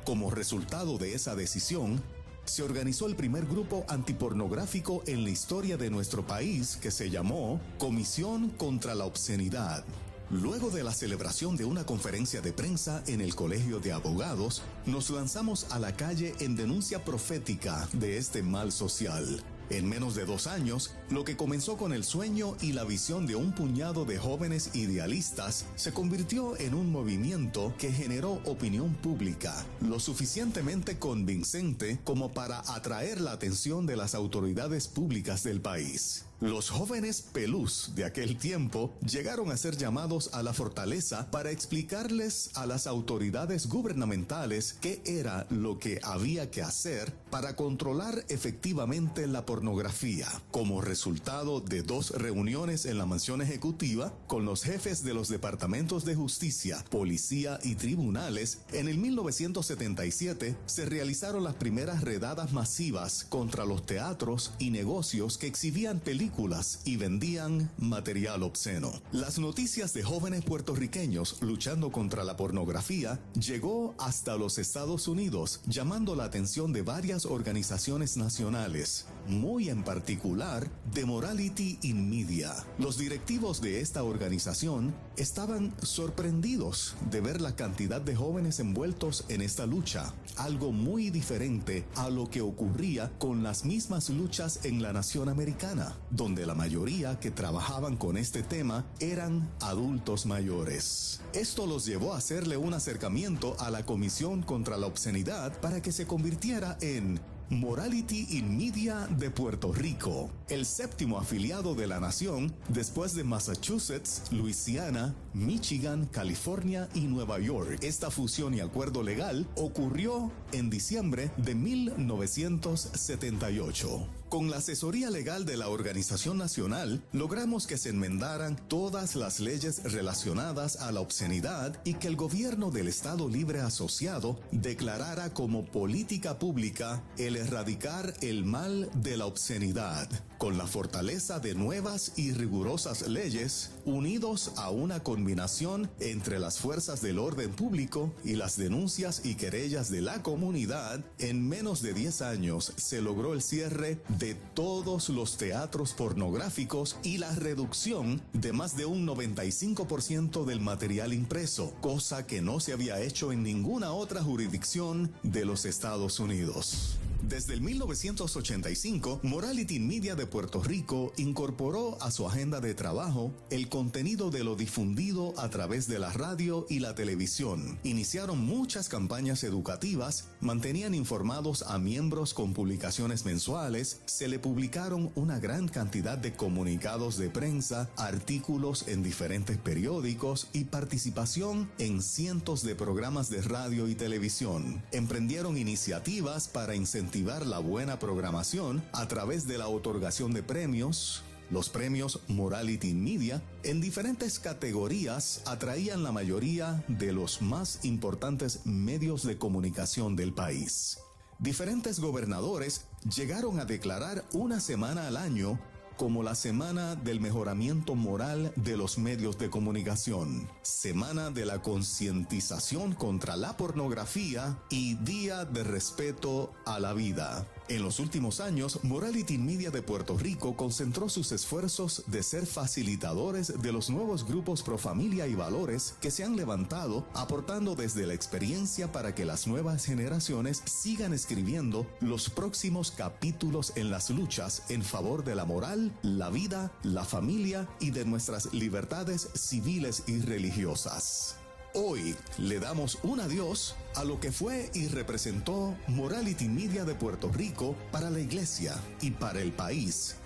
Como resultado de esa decisión, se organizó el primer grupo antipornográfico en la historia de nuestro país, que se llamó Comisión contra la Obscenidad. Luego de la celebración de una conferencia de prensa en el Colegio de Abogados, nos lanzamos a la calle en denuncia profética de este mal social. En menos de 2 años, lo que comenzó con el sueño y la visión de un puñado de jóvenes idealistas se convirtió en un movimiento que generó opinión pública lo suficientemente convincente como para atraer la atención de las autoridades públicas del país. Los jóvenes pelús de aquel tiempo llegaron a ser llamados a la fortaleza para explicarles a las autoridades gubernamentales qué era lo que había que hacer para controlar efectivamente la pornografía. Como resultado de 2 reuniones en la mansión ejecutiva con los jefes de los departamentos de justicia, policía y tribunales, en el 1977 se realizaron las primeras redadas masivas contra los teatros y negocios que exhibían películas películas y vendían material obsceno. Las noticias de jóvenes puertorriqueños luchando contra la pornografía llegó hasta los Estados Unidos, llamando la atención de varias organizaciones nacionales, muy en particular de Morality in Media. Los directivos de esta organización estaban sorprendidos de ver la cantidad de jóvenes envueltos en esta lucha, algo muy diferente a lo que ocurría con las mismas luchas en la nación americana, donde la mayoría que trabajaban con este tema eran adultos mayores. Esto los llevó a hacerle un acercamiento a la Comisión contra la Obscenidad para que se convirtiera en Morality in Media de Puerto Rico, el séptimo afiliado de la nación después de Massachusetts, Luisiana, Michigan, California y Nueva York. Esta fusión y acuerdo legal ocurrió en diciembre de 1978. Con la asesoría legal de la Organización Nacional, logramos que se enmendaran todas las leyes relacionadas a la obscenidad y que el gobierno del Estado Libre Asociado declarara como política pública el erradicar el mal de la obscenidad, con la fortaleza de nuevas y rigurosas leyes, unidos a una combinación entre las fuerzas del orden público y las denuncias y querellas de la comunidad. En menos de 10 años se logró el cierre de todos los teatros pornográficos y la reducción de más de un 95% del material impreso, cosa que no se había hecho en ninguna otra jurisdicción de los Estados Unidos. Desde el 1985, Morality in Media de Puerto Rico incorporó a su agenda de trabajo el contenido de lo difundido a través de la radio y la televisión. Iniciaron muchas campañas educativas, mantenían informados a miembros con publicaciones mensuales, se le publicaron una gran cantidad de comunicados de prensa, artículos en diferentes periódicos y participación en cientos de programas de radio y televisión. Emprendieron iniciativas para incentivar la buena programación a través de la otorgación de premios. Los premios Morality in Media en diferentes categorías atraían la mayoría de los más importantes medios de comunicación del país. Diferentes gobernadores llegaron a declarar una semana al año como la Semana del Mejoramiento Moral de los Medios de Comunicación, Semana de la Concientización contra la Pornografía y Día de Respeto a la Vida. En los últimos años, Morality in Media de Puerto Rico concentró sus esfuerzos de ser facilitadores de los nuevos grupos pro familia y valores que se han levantado, aportando desde la experiencia para que las nuevas generaciones sigan escribiendo los próximos capítulos en las luchas en favor de la moral, la vida, la familia y de nuestras libertades civiles y religiosas. Hoy le damos un adiós a lo que fue y representó Morality in Media de Puerto Rico para la iglesia y para el país.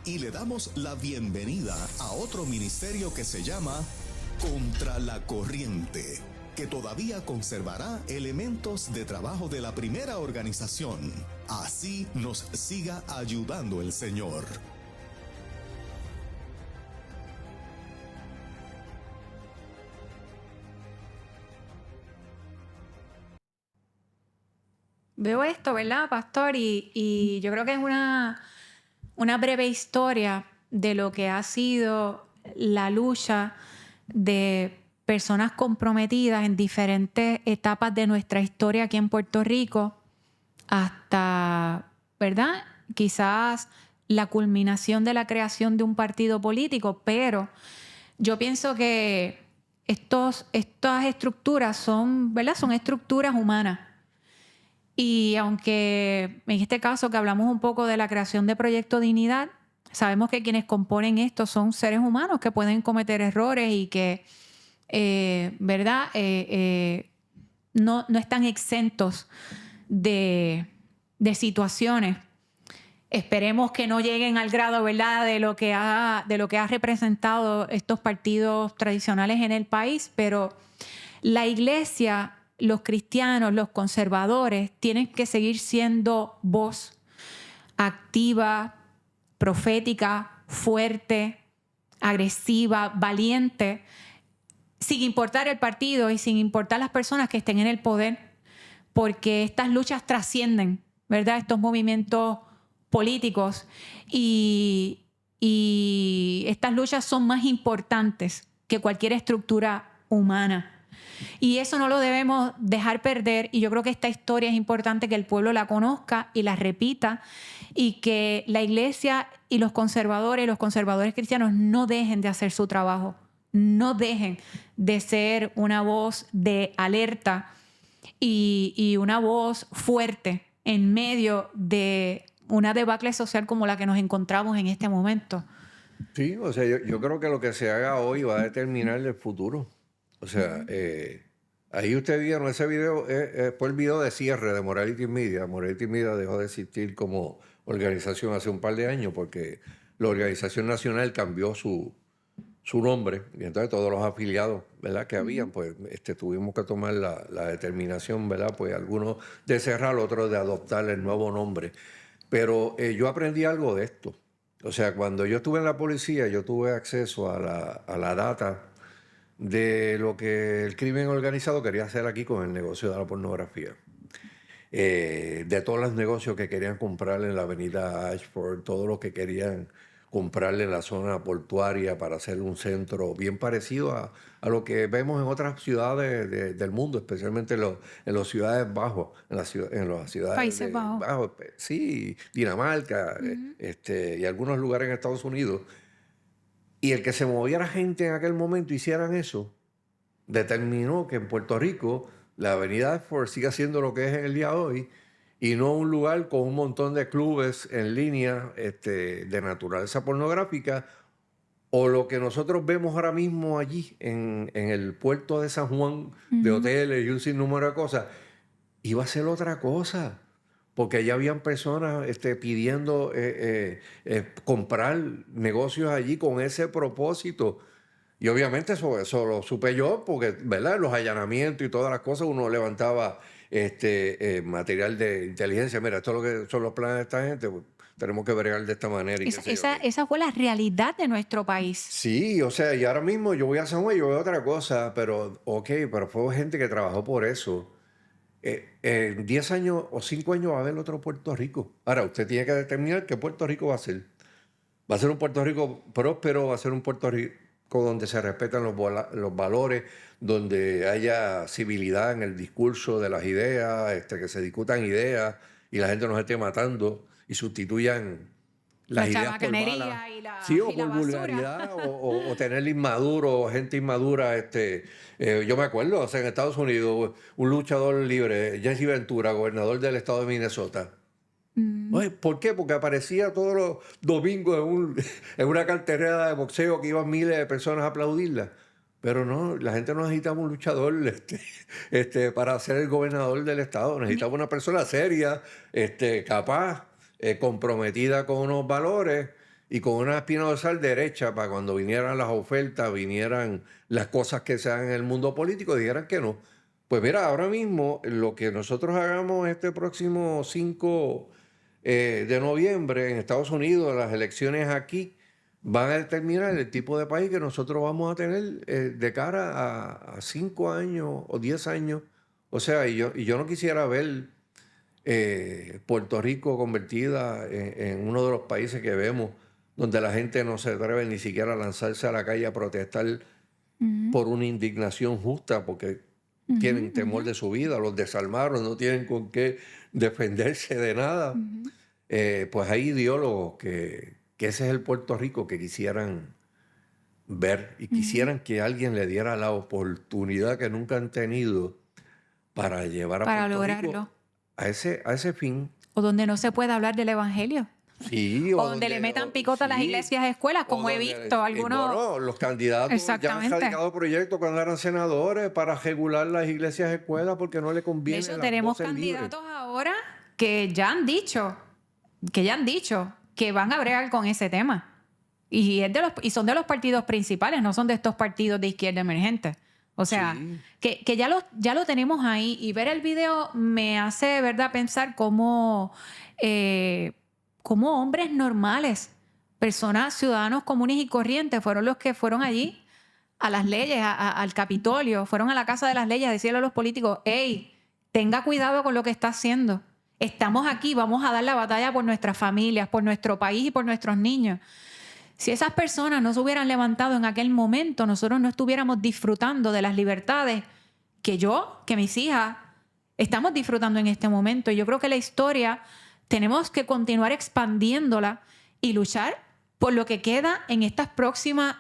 Y le damos la bienvenida a otro ministerio que se llama Contra la Corriente, que todavía conservará elementos de trabajo de la primera organización. Así nos siga ayudando el Señor. Veo esto, ¿verdad, pastor? Y yo creo que es una breve historia de lo que ha sido la lucha de personas comprometidas en diferentes etapas de nuestra historia aquí en Puerto Rico hasta, ¿verdad?, quizás la culminación de la creación de un partido político, pero yo pienso que estas estructuras son, ¿verdad?, son estructuras humanas. Y aunque en este caso que hablamos un poco de la creación de Proyecto Dignidad, sabemos que quienes componen esto son seres humanos que pueden cometer errores y que, ¿verdad?, no están exentos de situaciones. Esperemos que no lleguen al grado, ¿verdad?, de lo que ha representado estos partidos tradicionales en el país, pero la iglesia, los cristianos, los conservadores, tienen que seguir siendo voz activa, profética, fuerte, agresiva, valiente, sin importar el partido y sin importar las personas que estén en el poder, porque estas luchas trascienden, ¿verdad?, estos movimientos políticos y y estas luchas son más importantes que cualquier estructura humana. Y eso no lo debemos dejar perder, y yo creo que esta historia es importante que el pueblo la conozca y la repita, y que la iglesia y los conservadores cristianos no dejen de hacer su trabajo, no dejen de ser una voz de alerta y una voz fuerte en medio de una debacle social como la que nos encontramos en este momento. Sí, o sea, yo creo que lo que se haga hoy va a determinar el futuro. O sea, ahí usted vieron ese video, fue el video de cierre de Morality Media. Morality Media dejó de existir como organización hace un par de años porque la organización nacional cambió su nombre, y entonces todos los afiliados, ¿verdad?, que habían, pues tuvimos que tomar la determinación, ¿verdad?, pues algunos de cerrar, otros de adoptar el nuevo nombre. Pero yo aprendí algo de esto. O sea, cuando yo estuve en la policía, yo tuve acceso a la data de lo que el crimen organizado quería hacer aquí con el negocio de la pornografía. De todos los negocios que querían comprarle en la avenida Ashford, todo lo que querían comprarle en la zona portuaria para hacer un centro bien parecido a lo que vemos en otras ciudades del mundo, especialmente en las ciudades bajos, en las ciudades Países Bajos. Sí, Dinamarca, y algunos lugares en Estados Unidos. Y el que se moviera gente en aquel momento hicieran eso, determinó que en Puerto Rico la avenida Ashford siga siendo lo que es en el día de hoy, y no un lugar con un montón de clubes en línea de naturaleza pornográfica, o lo que nosotros vemos ahora mismo allí en el puerto de San Juan, de hoteles y un sinnúmero de cosas. Iba a ser otra cosa, porque ya habían personas pidiendo comprar negocios allí con ese propósito. Y obviamente eso lo supe yo, porque, ¿verdad?, los allanamientos y todas las cosas, uno levantaba material de inteligencia. Mira, esto es lo que son los planes de esta gente, pues, tenemos que bregar de esta manera. Esa fue la realidad de nuestro país. Sí, o sea, y ahora mismo yo voy a San Juan y yo veo otra cosa, pero pero fue gente que trabajó por eso. En 10 años o 5 años va a haber otro Puerto Rico. Ahora, usted tiene que determinar qué Puerto Rico va a ser. ¿Va a ser un Puerto Rico próspero? ¿Va a ser un Puerto Rico donde se respetan los valores, donde haya civilidad en el discurso de las ideas, que se discutan ideas y la gente no se esté matando y sustituyan las ideas por balas? Sí, o por vulgaridad, o tener inmaduro, gente inmadura. Yo me acuerdo, o sea, en Estados Unidos, un luchador libre, Jesse Ventura, gobernador del estado de Minnesota. Oye, ¿por qué? Porque aparecía todos los domingos en una cartelera de boxeo que iban miles de personas a aplaudirla. Pero no, la gente no necesitaba un luchador para ser el gobernador del estado. Necesitaba una persona seria, capaz, comprometida con unos valores y con una espina dorsal derecha para cuando vinieran las ofertas, vinieran las cosas que se dan en el mundo político, dijeran que no. Pues mira, ahora mismo lo que nosotros hagamos este próximo 5 de noviembre en Estados Unidos, las elecciones aquí, van a determinar el tipo de país que nosotros vamos a tener de cara a 5 años o 10 años. O sea, y yo no quisiera ver Puerto Rico convertida en uno de los países que vemos donde la gente no se atreve ni siquiera a lanzarse a la calle a protestar por una indignación justa, porque tienen temor de su vida, los desarmaron, no tienen con qué defenderse de nada. Pues hay ideólogos que ese es el Puerto Rico que quisieran ver y quisieran que alguien le diera la oportunidad que nunca han tenido para llevar a Puerto Rico a ese fin. O donde no se pueda hablar del evangelio. Sí, o donde le metan picota a las iglesias escuelas, como he visto algunos. Bueno, los candidatos ya han radicado proyectos cuando eran senadores para regular las iglesias escuelas porque no le conviene. De hecho, tenemos candidatos ahora que ya han dicho que van a bregar con ese tema. Y son de los partidos principales, no son de estos partidos de izquierda emergentes. O sea, que ya lo tenemos ahí. Y ver el video me hace de verdad pensar cómo hombres normales, personas, ciudadanos comunes y corrientes, fueron los que fueron allí a las leyes, al Capitolio, fueron a la Casa de las Leyes a decirle a los políticos: hey, tenga cuidado con lo que está haciendo. Estamos aquí, vamos a dar la batalla por nuestras familias, por nuestro país y por nuestros niños. Si esas personas no se hubieran levantado en aquel momento, nosotros no estuviéramos disfrutando de las libertades que mis hijas estamos disfrutando en este momento. Y yo creo que la historia tenemos que continuar expandiéndola y luchar por lo que queda en estos próximos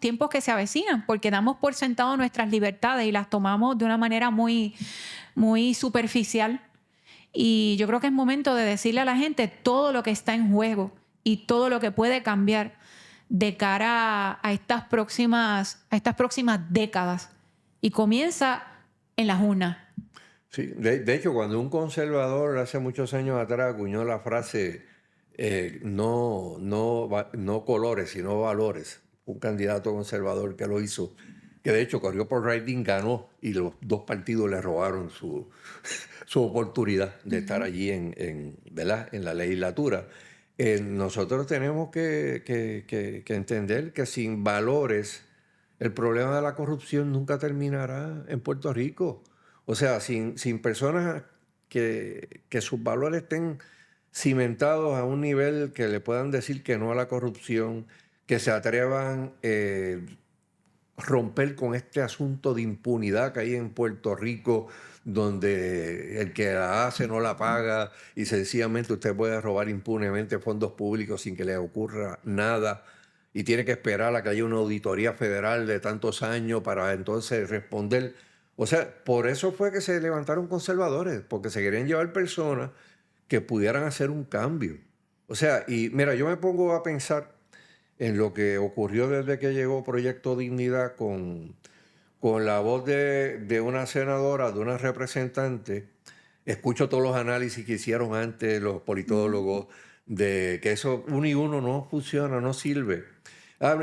tiempos que se avecinan, porque damos por sentado nuestras libertades y las tomamos de una manera muy, muy superficial. Y yo creo que es momento de decirle a la gente todo lo que está en juego y todo lo que puede cambiar de cara a estas próximas décadas. Y comienza en las urnas. Sí, de hecho, cuando un conservador hace muchos años atrás acuñó la frase no colores, sino valores, un candidato conservador que lo hizo, que de hecho corrió por riding, ganó, y los dos partidos le robaron su oportunidad de estar allí ¿verdad?, en la legislatura. Nosotros tenemos que entender que sin valores el problema de la corrupción nunca terminará en Puerto Rico. O sea, sin personas que sus valores estén cimentados a un nivel que le puedan decir que no a la corrupción, que se atrevan a romper con este asunto de impunidad que hay en Puerto Rico, donde el que la hace no la paga y sencillamente usted puede robar impunemente fondos públicos sin que le ocurra nada y tiene que esperar a que haya una auditoría federal de tantos años para entonces responder. O sea, por eso fue que se levantaron conservadores, porque se querían llevar personas que pudieran hacer un cambio. O sea, y mira, yo me pongo a pensar en lo que ocurrió desde que llegó Proyecto Dignidad con la voz de una senadora, de una representante. Escucho todos los análisis que hicieron antes los politólogos de que eso 1 y 1 no funciona, no sirve.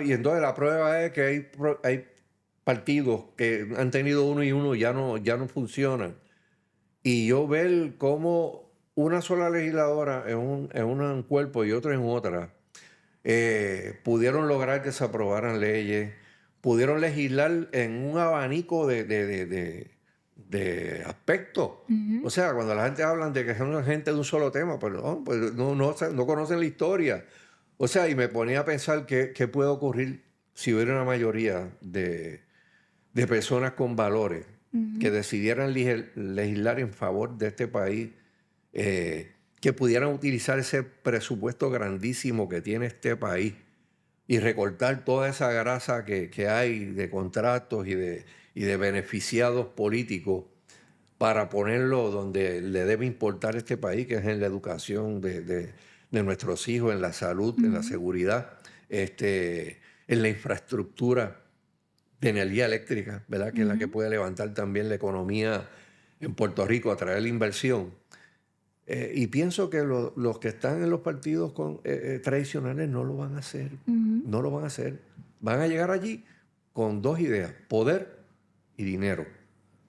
Y entonces la prueba es que hay partidos que han tenido 1 y 1 ya no funcionan. Y yo ver cómo una sola legisladora en un cuerpo y otra en otra pudieron lograr que se aprobaran leyes, pudieron legislar en un abanico de aspectos. O sea, cuando la gente habla de que son gente de un solo tema, pues no conocen la historia. O sea, y me ponía a pensar qué puede ocurrir si hubiera una mayoría de personas con valores que decidieran legislar en favor de este país, que pudieran utilizar ese presupuesto grandísimo que tiene este país y recortar toda esa grasa que hay de contratos y de beneficiados políticos para ponerlo donde le debe importar este país, que es en la educación de nuestros hijos, en la salud, en la seguridad, en la infraestructura de energía eléctrica, ¿verdad?, que es la que puede levantar también la economía en Puerto Rico, atraer la inversión. Y pienso que los que están en los partidos tradicionales no lo van a hacer. No lo van a hacer. Van a llegar allí con 2 ideas: poder y dinero,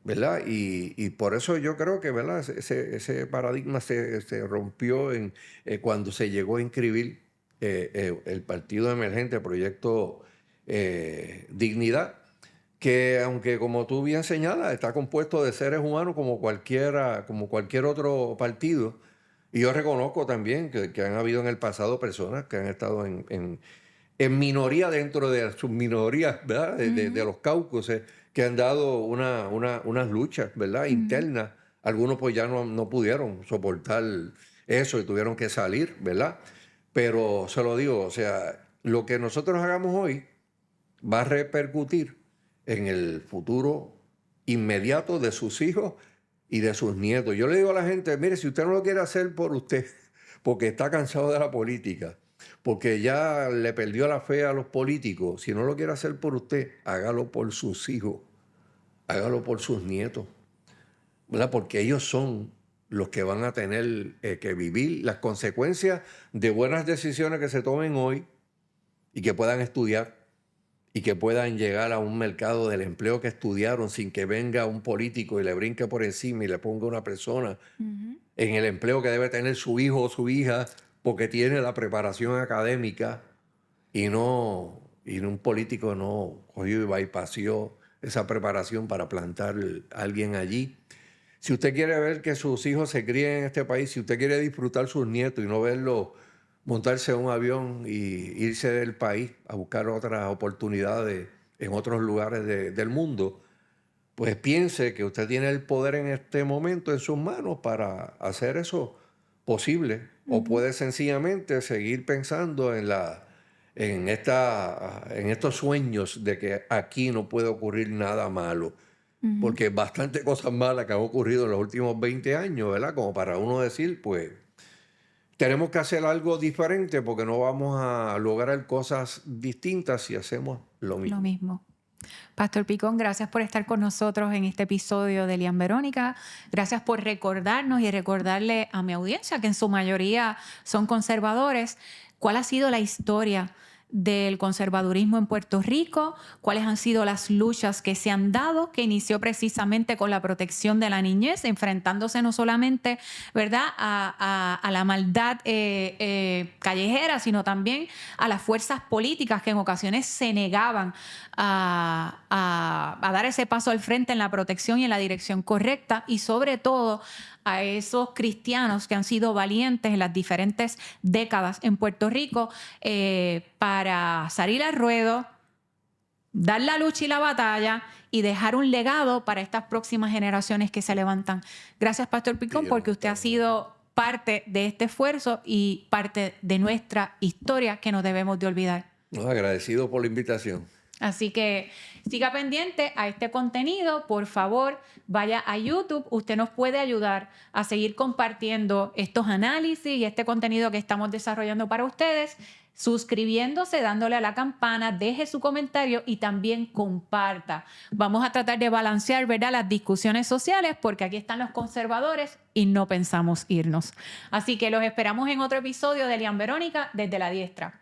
¿verdad? Y por eso yo creo que, ¿verdad?, ese paradigma se rompió cuando se llegó a inscribir el partido emergente, Proyecto Dignidad, que aunque, como tú bien señalas, está compuesto de seres humanos como cualquier otro partido. Y yo reconozco también que han habido en el pasado personas que han estado en minoría dentro de sus minorías, ¿verdad?, de los caucuses, que han dado unas luchas, ¿verdad?, internas. Algunos pues ya no pudieron soportar eso y tuvieron que salir, ¿verdad? Pero se lo digo, o sea, lo que nosotros hagamos hoy va a repercutir en el futuro inmediato de sus hijos y de sus nietos. Yo le digo a la gente, mire, si usted no lo quiere hacer por usted, porque está cansado de la política, porque ya le perdió la fe a los políticos, si no lo quiere hacer por usted, hágalo por sus hijos, hágalo por sus nietos, ¿verdad? Porque ellos son los que van a tener que vivir las consecuencias de buenas decisiones que se tomen hoy y que puedan estudiar y que puedan llegar a un mercado del empleo que estudiaron sin que venga un político y le brinque por encima y le ponga una persona en el empleo que debe tener su hijo o su hija porque tiene la preparación académica y un político no cogió y bypassó esa preparación para plantar a alguien allí. Si usted quiere ver que sus hijos se críen en este país, si usted quiere disfrutar sus nietos y no verlos montarse en un avión y irse del país a buscar otras oportunidades en otros lugares del mundo, pues piense que usted tiene el poder en este momento en sus manos para hacer eso posible. O puede sencillamente seguir pensando en estos sueños de que aquí no puede ocurrir nada malo. Porque bastante cosas malas que han ocurrido en los últimos 20 años, ¿verdad? Como para uno decir, pues, tenemos que hacer algo diferente porque no vamos a lograr cosas distintas si hacemos lo mismo. Lo mismo. Pastor Picón, gracias por estar con nosotros en este episodio de Elian Verónica. Gracias por recordarnos y recordarle a mi audiencia, que en su mayoría son conservadores, cuál ha sido la historia del conservadurismo en Puerto Rico, cuáles han sido las luchas que se han dado, que inició precisamente con la protección de la niñez, enfrentándose no solamente, ¿verdad?, a la maldad callejera, sino también a las fuerzas políticas que en ocasiones se negaban a dar ese paso al frente en la protección y en la dirección correcta, y sobre todo a esos cristianos que han sido valientes en las diferentes décadas en Puerto Rico para salir al ruedo, dar la lucha y la batalla y dejar un legado para estas próximas generaciones que se levantan. Gracias, Pastor Picón, porque usted ha sido parte de este esfuerzo y parte de nuestra historia que no debemos de olvidar. Agradecido por la invitación. Así que siga pendiente a este contenido. Por favor, vaya a YouTube. Usted nos puede ayudar a seguir compartiendo estos análisis y este contenido que estamos desarrollando para ustedes, suscribiéndose, dándole a la campana, deje su comentario y también comparta. Vamos a tratar de balancear, ¿verdad?, las discusiones sociales, porque aquí están los conservadores y no pensamos irnos. Así que los esperamos en otro episodio de Elian Verónica desde la Diestra.